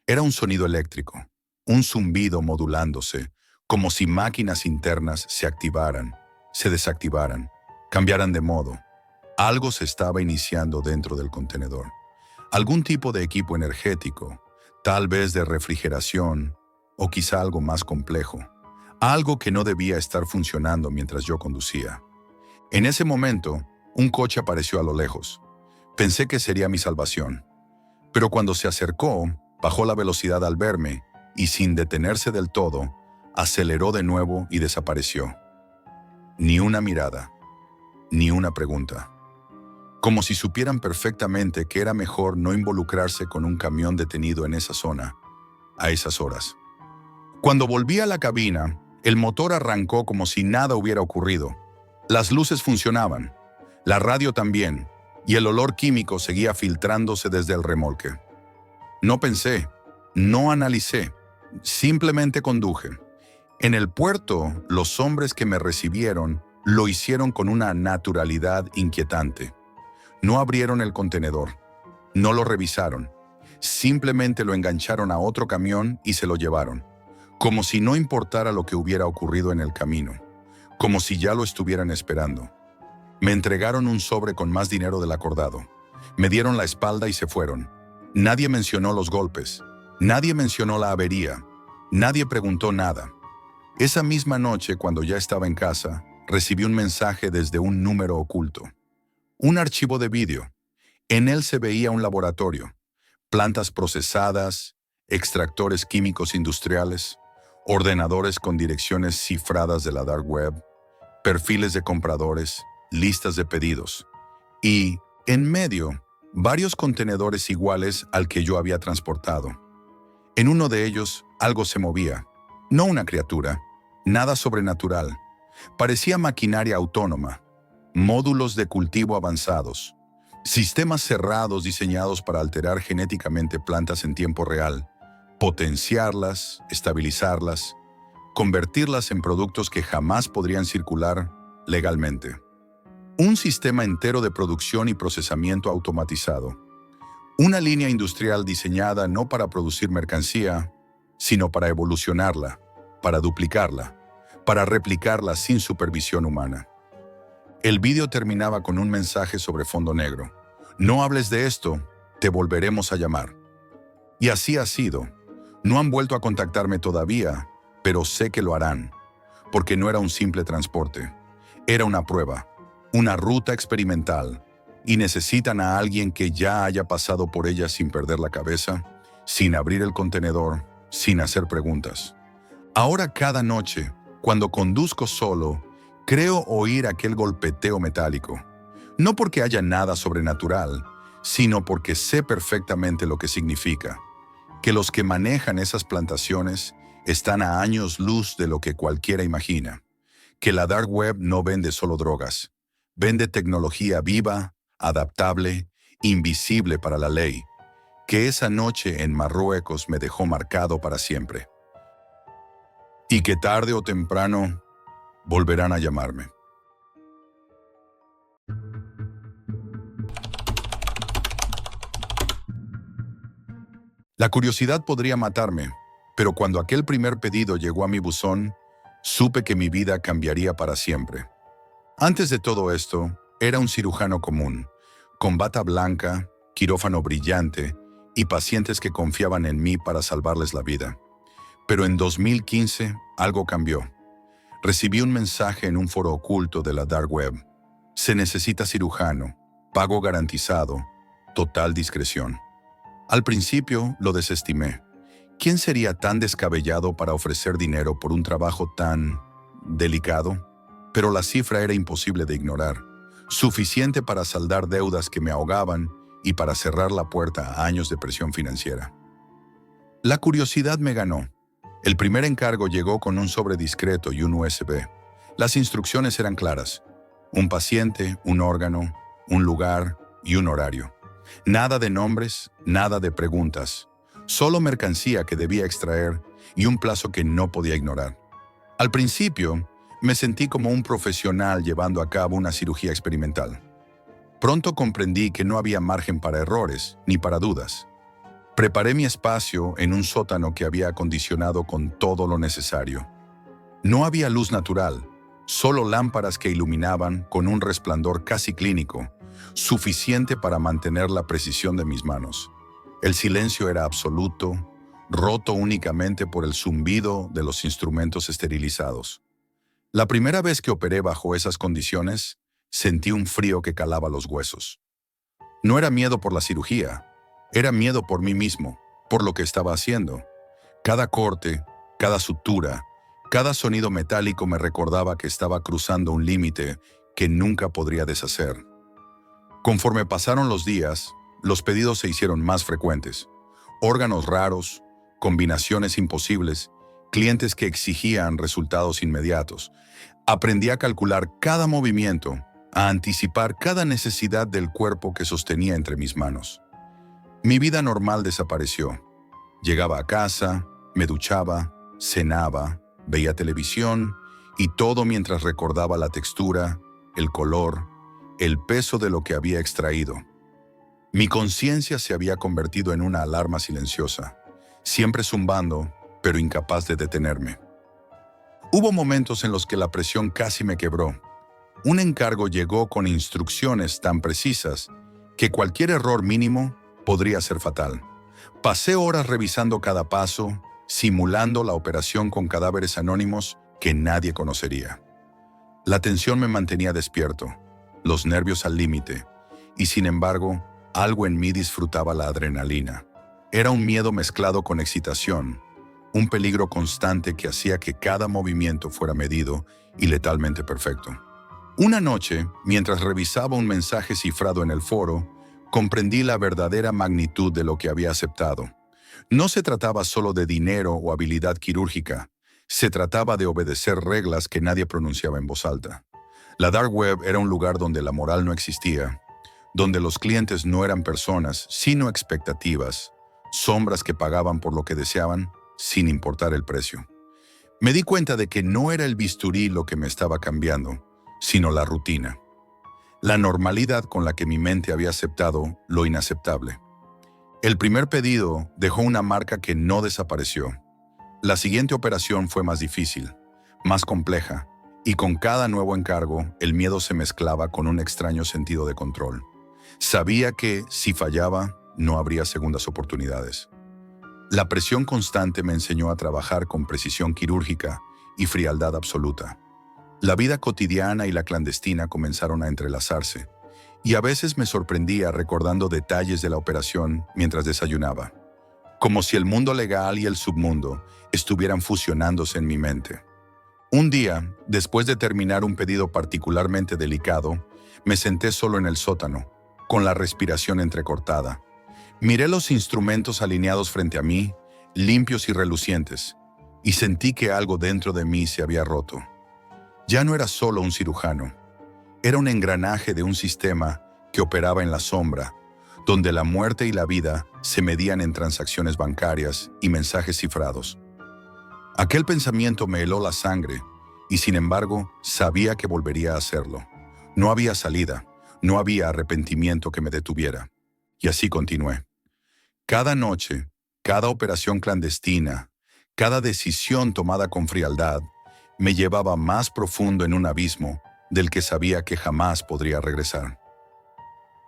S1: Era un sonido eléctrico, un zumbido modulándose, como si máquinas internas se activaran, se desactivaran, cambiaran de modo. Algo se estaba iniciando dentro del contenedor. Algún tipo de equipo energético, tal vez de refrigeración, o quizá algo más complejo. Algo que no debía estar funcionando mientras yo conducía. En ese momento, un coche apareció a lo lejos. Pensé que sería mi salvación. Pero cuando se acercó, bajó la velocidad al verme y sin detenerse del todo, aceleró de nuevo y desapareció. Ni una mirada, ni una pregunta. Como si supieran perfectamente que era mejor no involucrarse con un camión detenido en esa zona, a esas horas. Cuando volví a la cabina, el motor arrancó como si nada hubiera ocurrido. Las luces funcionaban, la radio también, y el olor químico seguía filtrándose desde el remolque. No pensé, no analicé, simplemente conduje. En el puerto, los hombres que me recibieron lo hicieron con una naturalidad inquietante. No abrieron el contenedor, no lo revisaron, simplemente lo engancharon a otro camión y se lo llevaron, como si no importara lo que hubiera ocurrido en el camino, como si ya lo estuvieran esperando. Me entregaron un sobre con más dinero del acordado, me dieron la espalda y se fueron. Nadie mencionó los golpes, nadie mencionó la avería, nadie preguntó nada. Esa misma noche, cuando ya estaba en casa, recibí un mensaje desde un número oculto. Un archivo de vídeo. En él se veía un laboratorio, plantas procesadas, extractores químicos industriales, ordenadores con direcciones cifradas de la dark web, perfiles de compradores, listas de pedidos. Y, en medio, varios contenedores iguales al que yo había transportado. En uno de ellos, algo se movía. No una criatura, nada sobrenatural. Parecía maquinaria autónoma. Módulos de cultivo avanzados, sistemas cerrados diseñados para alterar genéticamente plantas en tiempo real, potenciarlas, estabilizarlas, convertirlas en productos que jamás podrían circular legalmente. Un sistema entero de producción y procesamiento automatizado. Una línea industrial diseñada no para producir mercancía, sino para evolucionarla, para duplicarla, para replicarla sin supervisión humana. El vídeo terminaba con un mensaje sobre fondo negro. No hables de esto, te volveremos a llamar. Y así ha sido. No han vuelto a contactarme todavía, pero sé que lo harán, porque no era un simple transporte. Era una prueba, una ruta experimental, y necesitan a alguien que ya haya pasado por ella sin perder la cabeza, sin abrir el contenedor, sin hacer preguntas. Ahora cada noche, cuando conduzco solo, creo oír aquel golpeteo metálico, no porque haya nada sobrenatural, sino porque sé perfectamente lo que significa, que los que manejan esas plantaciones están a años luz de lo que cualquiera imagina, que la dark web no vende solo drogas, vende tecnología viva, adaptable, invisible para la ley, que esa noche en Marruecos me dejó marcado para siempre. Y que tarde o temprano volverán a llamarme. La curiosidad podría matarme, pero cuando aquel primer pedido llegó a mi buzón, supe que mi vida cambiaría para siempre. Antes de todo esto, era un cirujano común, con bata blanca, quirófano brillante y pacientes que confiaban en mí para salvarles la vida. Pero en 2015, algo cambió. Recibí un mensaje en un foro oculto de la dark web. Se necesita cirujano, pago garantizado, total discreción. Al principio lo desestimé. ¿Quién sería tan descabellado para ofrecer dinero por un trabajo tan delicado? Pero la cifra era imposible de ignorar, suficiente para saldar deudas que me ahogaban y para cerrar la puerta a años de presión financiera. La curiosidad me ganó. El primer encargo llegó con un sobre discreto y un USB. Las instrucciones eran claras. Un paciente, un órgano, un lugar y un horario. Nada de nombres, nada de preguntas. Solo mercancía que debía extraer y un plazo que no podía ignorar. Al principio, me sentí como un profesional llevando a cabo una cirugía experimental. Pronto comprendí que no había margen para errores ni para dudas. Preparé mi espacio en un sótano que había acondicionado con todo lo necesario. No había luz natural, solo lámparas que iluminaban con un resplandor casi clínico, suficiente para mantener la precisión de mis manos. El silencio era absoluto, roto únicamente por el zumbido de los instrumentos esterilizados. La primera vez que operé bajo esas condiciones, sentí un frío que calaba los huesos. No era miedo por la cirugía, era miedo por mí mismo, por lo que estaba haciendo. Cada corte, cada sutura, cada sonido metálico me recordaba que estaba cruzando un límite que nunca podría deshacer. Conforme pasaron los días, los pedidos se hicieron más frecuentes. Órganos raros, combinaciones imposibles, clientes que exigían resultados inmediatos. Aprendí a calcular cada movimiento, a anticipar cada necesidad del cuerpo que sostenía entre mis manos. Mi vida normal desapareció. Llegaba a casa, me duchaba, cenaba, veía televisión y todo mientras recordaba la textura, el color, el peso de lo que había extraído. Mi conciencia se había convertido en una alarma silenciosa, siempre zumbando, pero incapaz de detenerme. Hubo momentos en los que la presión casi me quebró. Un encargo llegó con instrucciones tan precisas que cualquier error mínimo podría ser fatal. Pasé horas revisando cada paso, simulando la operación con cadáveres anónimos que nadie conocería. La tensión me mantenía despierto, los nervios al límite, y sin embargo, algo en mí disfrutaba la adrenalina. Era un miedo mezclado con excitación, un peligro constante que hacía que cada movimiento fuera medido y letalmente perfecto. Una noche, mientras revisaba un mensaje cifrado en el foro, comprendí la verdadera magnitud de lo que había aceptado. No se trataba solo de dinero o habilidad quirúrgica, se trataba de obedecer reglas que nadie pronunciaba en voz alta. La Dark Web era un lugar donde la moral no existía, donde los clientes no eran personas, sino expectativas, sombras que pagaban por lo que deseaban, sin importar el precio. Me di cuenta de que no era el bisturí lo que me estaba cambiando, sino la rutina. La normalidad con la que mi mente había aceptado lo inaceptable. El primer pedido dejó una marca que no desapareció. La siguiente operación fue más difícil, más compleja, y con cada nuevo encargo, el miedo se mezclaba con un extraño sentido de control. Sabía que, si fallaba, no habría segundas oportunidades. La presión constante me enseñó a trabajar con precisión quirúrgica y frialdad absoluta. La vida cotidiana y la clandestina comenzaron a entrelazarse, y a veces me sorprendía recordando detalles de la operación mientras desayunaba, como si el mundo legal y el submundo estuvieran fusionándose en mi mente. Un día, después de terminar un pedido particularmente delicado, me senté solo en el sótano, con la respiración entrecortada. Miré los instrumentos alineados frente a mí, limpios y relucientes, y sentí que algo dentro de mí se había roto. Ya no era solo un cirujano, era un engranaje de un sistema que operaba en la sombra, donde la muerte y la vida se medían en transacciones bancarias y mensajes cifrados. Aquel pensamiento me heló la sangre, y sin embargo, sabía que volvería a hacerlo. No había salida, no había arrepentimiento que me detuviera. Y así continué. Cada noche, cada operación clandestina, cada decisión tomada con frialdad, me llevaba más profundo en un abismo del que sabía que jamás podría regresar.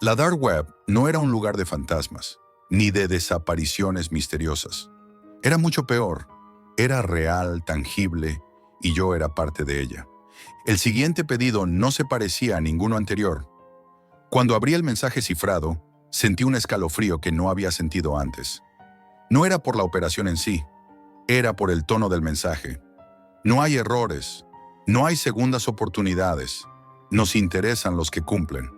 S1: La Dark Web no era un lugar de fantasmas, ni de desapariciones misteriosas. Era mucho peor. Era real, tangible, y yo era parte de ella. El siguiente pedido no se parecía a ninguno anterior. Cuando abrí el mensaje cifrado, sentí un escalofrío que no había sentido antes. No era por la operación en sí, era por el tono del mensaje. No hay errores, no hay segundas oportunidades, nos interesan los que cumplen.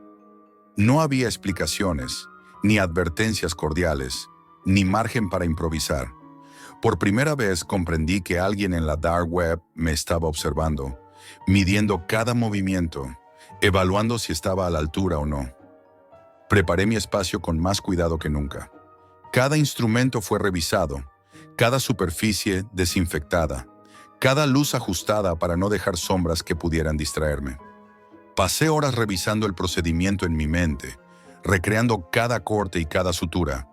S1: No había explicaciones, ni advertencias cordiales, ni margen para improvisar. Por primera vez comprendí que alguien en la dark web me estaba observando, midiendo cada movimiento, evaluando si estaba a la altura o no. Preparé mi espacio con más cuidado que nunca. Cada instrumento fue revisado, cada superficie desinfectada, cada luz ajustada para no dejar sombras que pudieran distraerme. Pasé horas revisando el procedimiento en mi mente, recreando cada corte y cada sutura,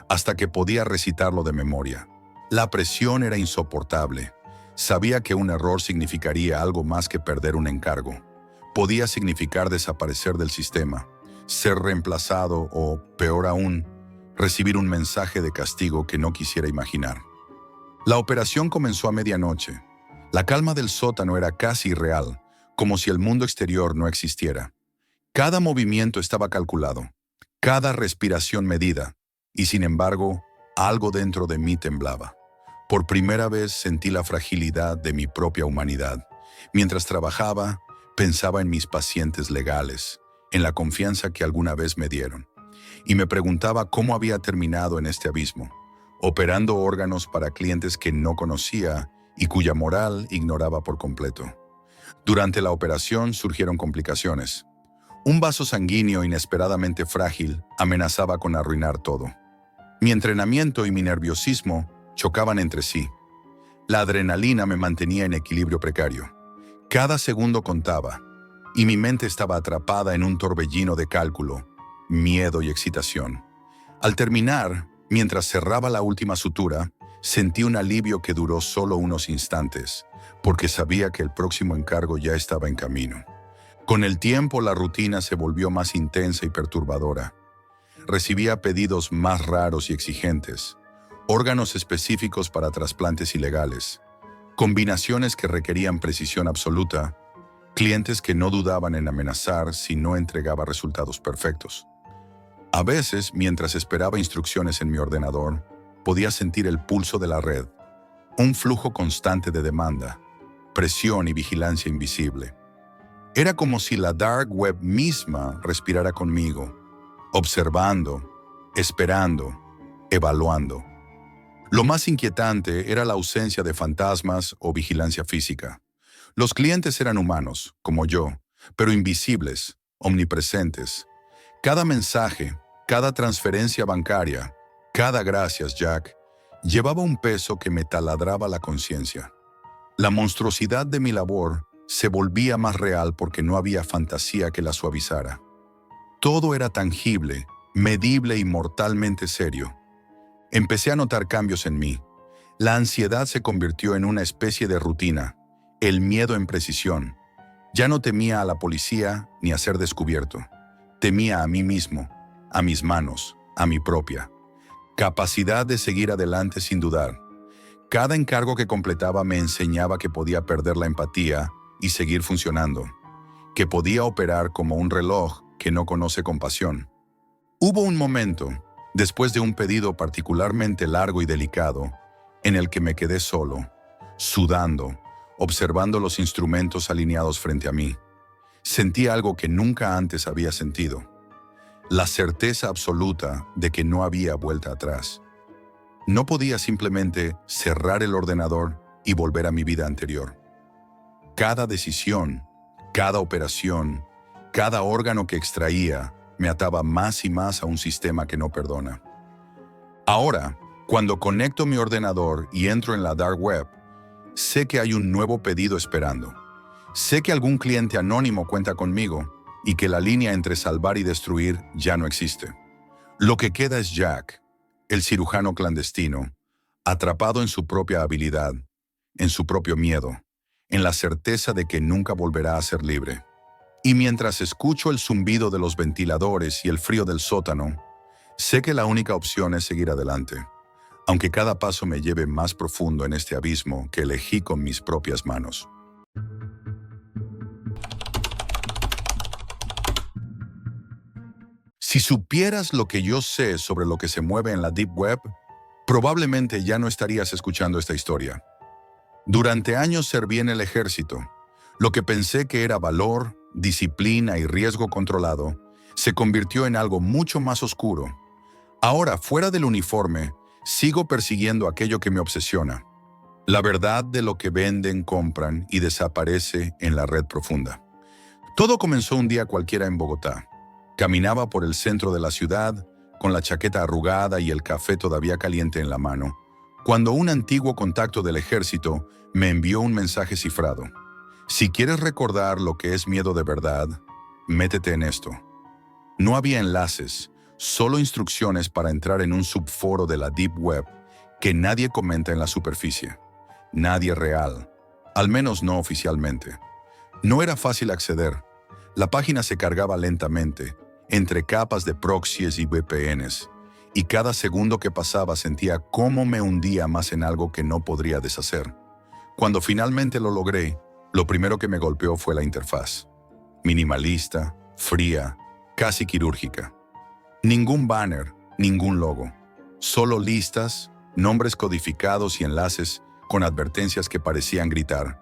S1: hasta que podía recitarlo de memoria. La presión era insoportable. Sabía que un error significaría algo más que perder un encargo. Podía significar desaparecer del sistema, ser reemplazado o, peor aún, recibir un mensaje de castigo que no quisiera imaginar. La operación comenzó a medianoche. La calma del sótano era casi irreal, como si el mundo exterior no existiera. Cada movimiento estaba calculado, cada respiración medida, y sin embargo, algo dentro de mí temblaba. Por primera vez sentí la fragilidad de mi propia humanidad. Mientras trabajaba, pensaba en mis pacientes legales, en la confianza que alguna vez me dieron, y me preguntaba cómo había terminado en este abismo, operando órganos para clientes que no conocía y cuya moral ignoraba por completo. Durante la operación surgieron complicaciones. Un vaso sanguíneo inesperadamente frágil amenazaba con arruinar todo. Mi entrenamiento y mi nerviosismo chocaban entre sí. La adrenalina me mantenía en equilibrio precario. Cada segundo contaba, y mi mente estaba atrapada en un torbellino de cálculo, miedo y excitación. Al terminar, mientras cerraba la última sutura, sentí un alivio que duró solo unos instantes, porque sabía que el próximo encargo ya estaba en camino. Con el tiempo, la rutina se volvió más intensa y perturbadora. Recibía pedidos más raros y exigentes, órganos específicos para trasplantes ilegales, combinaciones que requerían precisión absoluta, clientes que no dudaban en amenazar si no entregaba resultados perfectos. A veces, mientras esperaba instrucciones en mi ordenador, podía sentir el pulso de la red, un flujo constante de demanda, presión y vigilancia invisible. Era como si la dark web misma respirara conmigo, observando, esperando, evaluando. Lo más inquietante era la ausencia de fantasmas o vigilancia física. Los clientes eran humanos, como yo, pero invisibles, omnipresentes. Cada mensaje, cada transferencia bancaria, cada gracias, Jack, llevaba un peso que me taladraba la conciencia. La monstruosidad de mi labor se volvía más real porque no había fantasía que la suavizara. Todo era tangible, medible y mortalmente serio. Empecé a notar cambios en mí. La ansiedad se convirtió en una especie de rutina, el miedo en precisión. Ya no temía a la policía ni a ser descubierto. Temía a mí mismo, a mis manos, a mi propia capacidad de seguir adelante sin dudar. Cada encargo que completaba me enseñaba que podía perder la empatía y seguir funcionando, que podía operar como un reloj que no conoce compasión. Hubo un momento, después de un pedido particularmente largo y delicado, en el que me quedé solo, sudando, observando los instrumentos alineados frente a mí. Sentí algo que nunca antes había sentido, la certeza absoluta de que no había vuelta atrás. No podía simplemente cerrar el ordenador y volver a mi vida anterior. Cada decisión, cada operación, cada órgano que extraía me ataba más y más a un sistema que no perdona. Ahora, cuando conecto mi ordenador y entro en la dark web, sé que hay un nuevo pedido esperando. Sé que algún cliente anónimo cuenta conmigo y que la línea entre salvar y destruir ya no existe. Lo que queda es Jack, el cirujano clandestino, atrapado en su propia habilidad, en su propio miedo, en la certeza de que nunca volverá a ser libre. Y mientras escucho el zumbido de los ventiladores y el frío del sótano, sé que la única opción es seguir adelante, aunque cada paso me lleve más profundo en este abismo que elegí con mis propias manos. Si supieras lo que yo sé sobre lo que se mueve en la Deep Web, probablemente ya no estarías escuchando esta historia. Durante años serví en el ejército. Lo que pensé que era valor, disciplina y riesgo controlado, se convirtió en algo mucho más oscuro. Ahora, fuera del uniforme, Sigo persiguiendo aquello que me obsesiona. La verdad de lo que venden, compran y desaparece en la red profunda. Todo comenzó un día cualquiera en Bogotá. Caminaba por el centro de la ciudad, con la chaqueta arrugada y el café todavía caliente en la mano, cuando un antiguo contacto del ejército me envió un mensaje cifrado. Si quieres recordar lo que es miedo de verdad, métete en esto. No había enlaces, solo instrucciones para entrar en un subforo de la Deep Web que nadie comenta en la superficie. Nadie real, al menos no oficialmente. No era fácil acceder. La página se cargaba lentamente, entre capas de proxies y VPNs, y cada segundo que pasaba sentía cómo me hundía más en algo que no podría deshacer. Cuando finalmente lo logré, lo primero que me golpeó fue la interfaz. Minimalista, fría, casi quirúrgica. Ningún banner, ningún logo. Solo listas, nombres codificados y enlaces con advertencias que parecían gritar: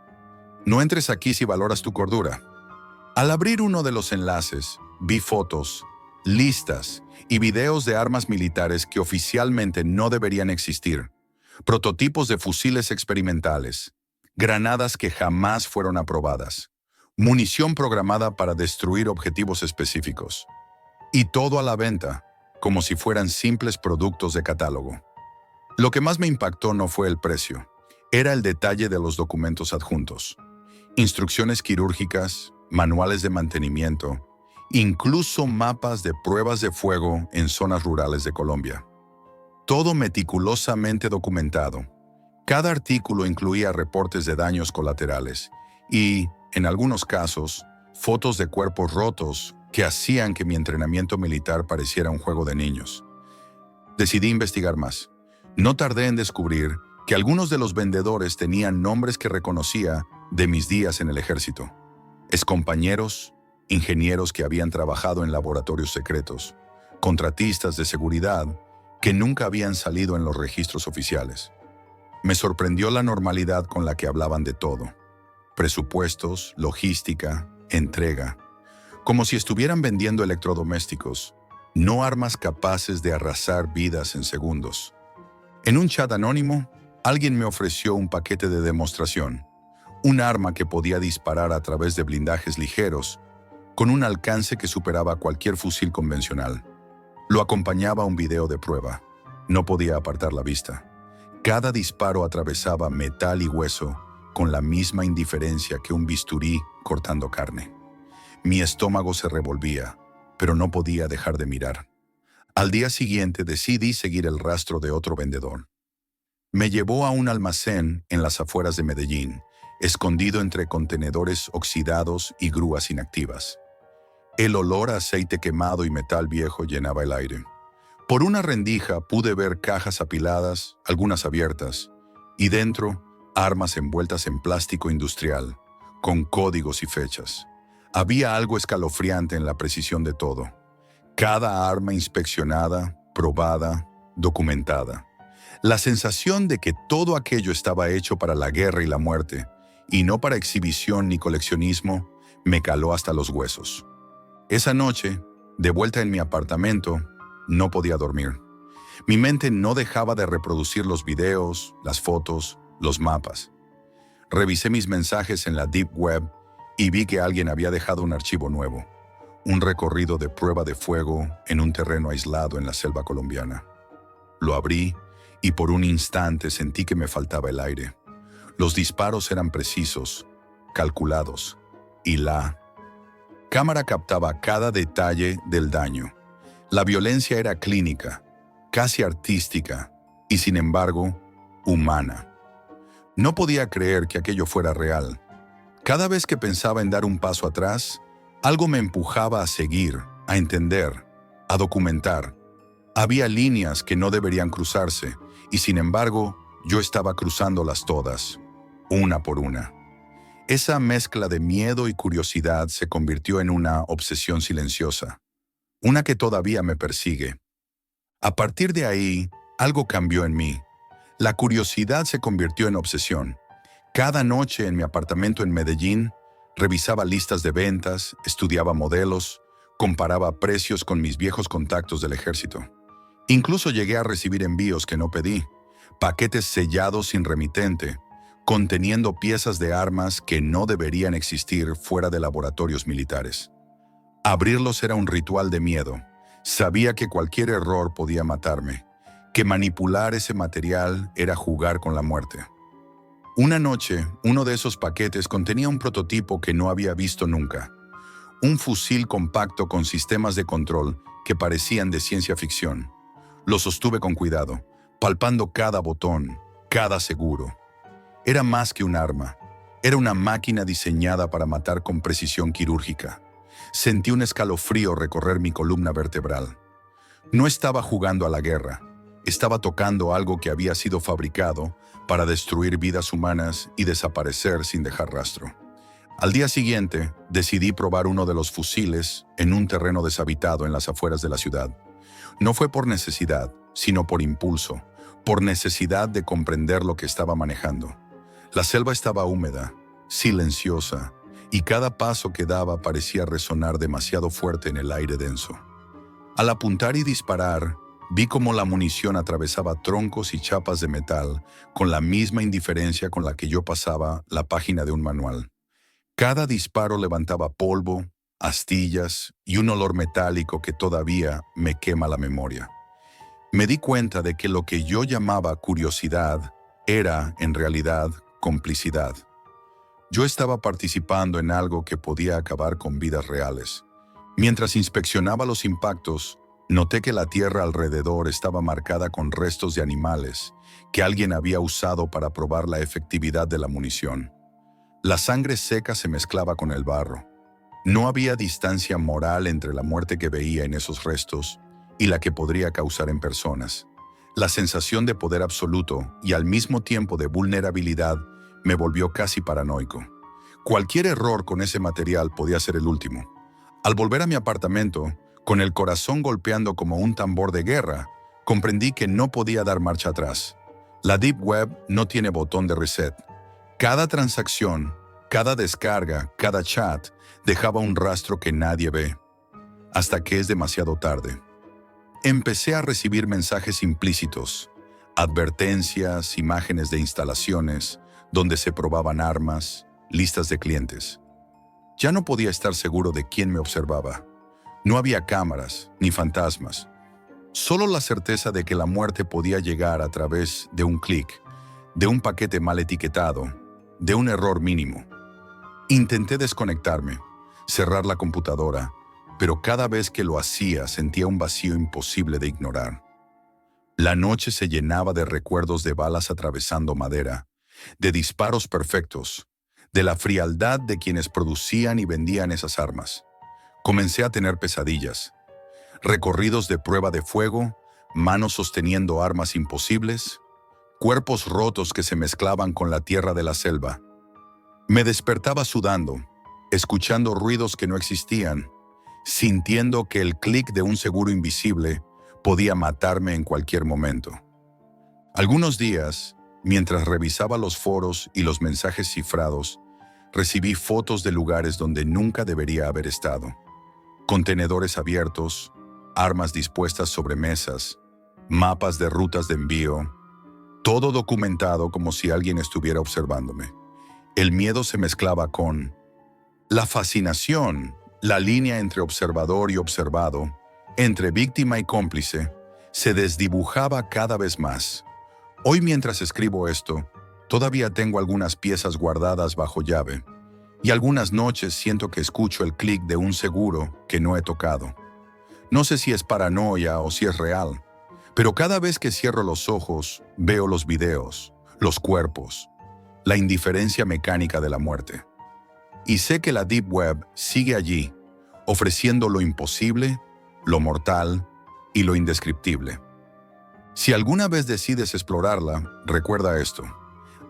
S1: no entres aquí si valoras tu cordura. Al abrir uno de los enlaces, vi fotos, listas y videos de armas militares que oficialmente no deberían existir, prototipos de fusiles experimentales, granadas que jamás fueron aprobadas, munición programada para destruir objetivos específicos. Y todo a la venta, como si fueran simples productos de catálogo. Lo que más me impactó no fue el precio, era el detalle de los documentos adjuntos. Instrucciones quirúrgicas, manuales de mantenimiento, incluso mapas de pruebas de fuego en zonas rurales de Colombia. Todo meticulosamente documentado. Cada artículo incluía reportes de daños colaterales y, en algunos casos, fotos de cuerpos rotos que hacían que mi entrenamiento militar pareciera un juego de niños. Decidí investigar más. No tardé en descubrir que algunos de los vendedores tenían nombres que reconocía de mis días en el ejército. Excompañeros, ingenieros que habían trabajado en laboratorios secretos, contratistas de seguridad que nunca habían salido en los registros oficiales. Me sorprendió la normalidad con la que hablaban de todo. Presupuestos, logística, entrega. Como si estuvieran vendiendo electrodomésticos, no armas capaces de arrasar vidas en segundos. En un chat anónimo, alguien me ofreció un paquete de demostración, un arma que podía disparar a través de blindajes ligeros, con un alcance que superaba cualquier fusil convencional. Lo acompañaba un video de prueba. No podía apartar la vista. Cada disparo atravesaba metal y hueso con la misma indiferencia que un bisturí cortando carne. Mi estómago se revolvía, pero no podía dejar de mirar. Al día siguiente decidí seguir el rastro de otro vendedor. Me llevó a un almacén en las afueras de Medellín, escondido entre contenedores oxidados y grúas inactivas. El olor a aceite quemado y metal viejo llenaba el aire. Por una rendija pude ver cajas apiladas, algunas abiertas, y dentro, armas envueltas en plástico industrial, con códigos y fechas. Había algo escalofriante en la precisión de todo. Cada arma inspeccionada, probada, documentada. La sensación de que todo aquello estaba hecho para la guerra y la muerte, y no para exhibición ni coleccionismo, me caló hasta los huesos. Esa noche, de vuelta en mi apartamento, no podía dormir. Mi mente no dejaba de reproducir los videos, las fotos, los mapas. Revisé mis mensajes en la Deep Web y vi que alguien había dejado un archivo nuevo, un recorrido de prueba de fuego en un terreno aislado en la selva colombiana. Lo abrí y por un instante sentí que me faltaba el aire. Los disparos eran precisos, calculados, y la cámara captaba cada detalle del daño. La violencia era clínica, casi artística, y sin embargo, humana. No podía creer que aquello fuera real. Cada vez que pensaba en dar un paso atrás, algo me empujaba a seguir, a entender, a documentar. Había líneas que no deberían cruzarse, y sin embargo, yo estaba cruzándolas todas, una por una. Esa mezcla de miedo y curiosidad se convirtió en una obsesión silenciosa, una que todavía me persigue. A partir de ahí, algo cambió en mí. La curiosidad se convirtió en obsesión. Cada noche en mi apartamento en Medellín, revisaba listas de ventas, estudiaba modelos, comparaba precios con mis viejos contactos del ejército. Incluso llegué a recibir envíos que no pedí, paquetes sellados sin remitente, conteniendo piezas de armas que no deberían existir fuera de laboratorios militares. Abrirlos era un ritual de miedo. Sabía que cualquier error podía matarme, que manipular ese material era jugar con la muerte. Una noche, uno de esos paquetes contenía un prototipo que no había visto nunca. Un fusil compacto con sistemas de control que parecían de ciencia ficción. Lo sostuve con cuidado, palpando cada botón, cada seguro. Era más que un arma. Era una máquina diseñada para matar con precisión quirúrgica. Sentí un escalofrío recorrer mi columna vertebral. No estaba jugando a la guerra. Estaba tocando algo que había sido fabricado para destruir vidas humanas y desaparecer sin dejar rastro. Al día siguiente, decidí probar uno de los fusiles en un terreno deshabitado en las afueras de la ciudad. No fue por necesidad, sino por impulso, por necesidad de comprender lo que estaba manejando. La selva estaba húmeda, silenciosa, y cada paso que daba parecía resonar demasiado fuerte en el aire denso. Al apuntar y disparar, vi cómo la munición atravesaba troncos y chapas de metal con la misma indiferencia con la que yo pasaba la página de un manual. Cada disparo levantaba polvo, astillas y un olor metálico que todavía me quema la memoria. Me di cuenta de que lo que yo llamaba curiosidad era, en realidad, complicidad. Yo estaba participando en algo que podía acabar con vidas reales. Mientras inspeccionaba los impactos, noté que la tierra alrededor estaba marcada con restos de animales que alguien había usado para probar la efectividad de la munición. La sangre seca se mezclaba con el barro. No había distancia moral entre la muerte que veía en esos restos y la que podría causar en personas. La sensación de poder absoluto y al mismo tiempo de vulnerabilidad me volvió casi paranoico. Cualquier error con ese material podía ser el último. Al volver a mi apartamento, con el corazón golpeando como un tambor de guerra, comprendí que no podía dar marcha atrás. La Deep Web no tiene botón de reset. Cada transacción, cada descarga, cada chat dejaba un rastro que nadie ve, hasta que es demasiado tarde. Empecé a recibir mensajes implícitos, advertencias, imágenes de instalaciones, donde se probaban armas, listas de clientes. Ya no podía estar seguro de quién me observaba. No había cámaras ni fantasmas, solo la certeza de que la muerte podía llegar a través de un clic, de un paquete mal etiquetado, de un error mínimo. Intenté desconectarme, cerrar la computadora, pero cada vez que lo hacía sentía un vacío imposible de ignorar. La noche se llenaba de recuerdos de balas atravesando madera, de disparos perfectos, de la frialdad de quienes producían y vendían esas armas. Comencé a tener pesadillas, recorridos de prueba de fuego, manos sosteniendo armas imposibles, cuerpos rotos que se mezclaban con la tierra de la selva. Me despertaba sudando, escuchando ruidos que no existían, sintiendo que el clic de un seguro invisible podía matarme en cualquier momento. Algunos días, mientras revisaba los foros y los mensajes cifrados, recibí fotos de lugares donde nunca debería haber estado. Contenedores abiertos, armas dispuestas sobre mesas, mapas de rutas de envío, todo documentado como si alguien estuviera observándome. El miedo se mezclaba con la fascinación, la línea entre observador y observado, entre víctima y cómplice, se desdibujaba cada vez más. Hoy mientras escribo esto, todavía tengo algunas piezas guardadas bajo llave, y algunas noches siento que escucho el clic de un seguro que no he tocado. No sé si es paranoia o si es real, pero cada vez que cierro los ojos, veo los videos, los cuerpos, la indiferencia mecánica de la muerte. Y sé que la Deep Web sigue allí, ofreciendo lo imposible, lo mortal y lo indescriptible. Si alguna vez decides explorarla, recuerda esto.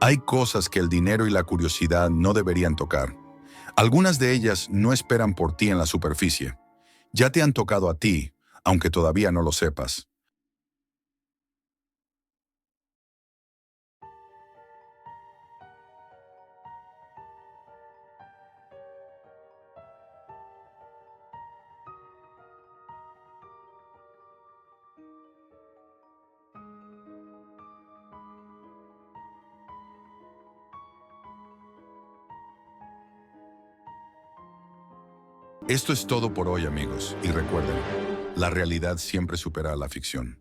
S1: Hay cosas que el dinero y la curiosidad no deberían tocar. Algunas de ellas no esperan por ti en la superficie. Ya te han tocado a ti, aunque todavía no lo sepas. Esto es todo por hoy, amigos, y recuerden, la realidad siempre supera a la ficción.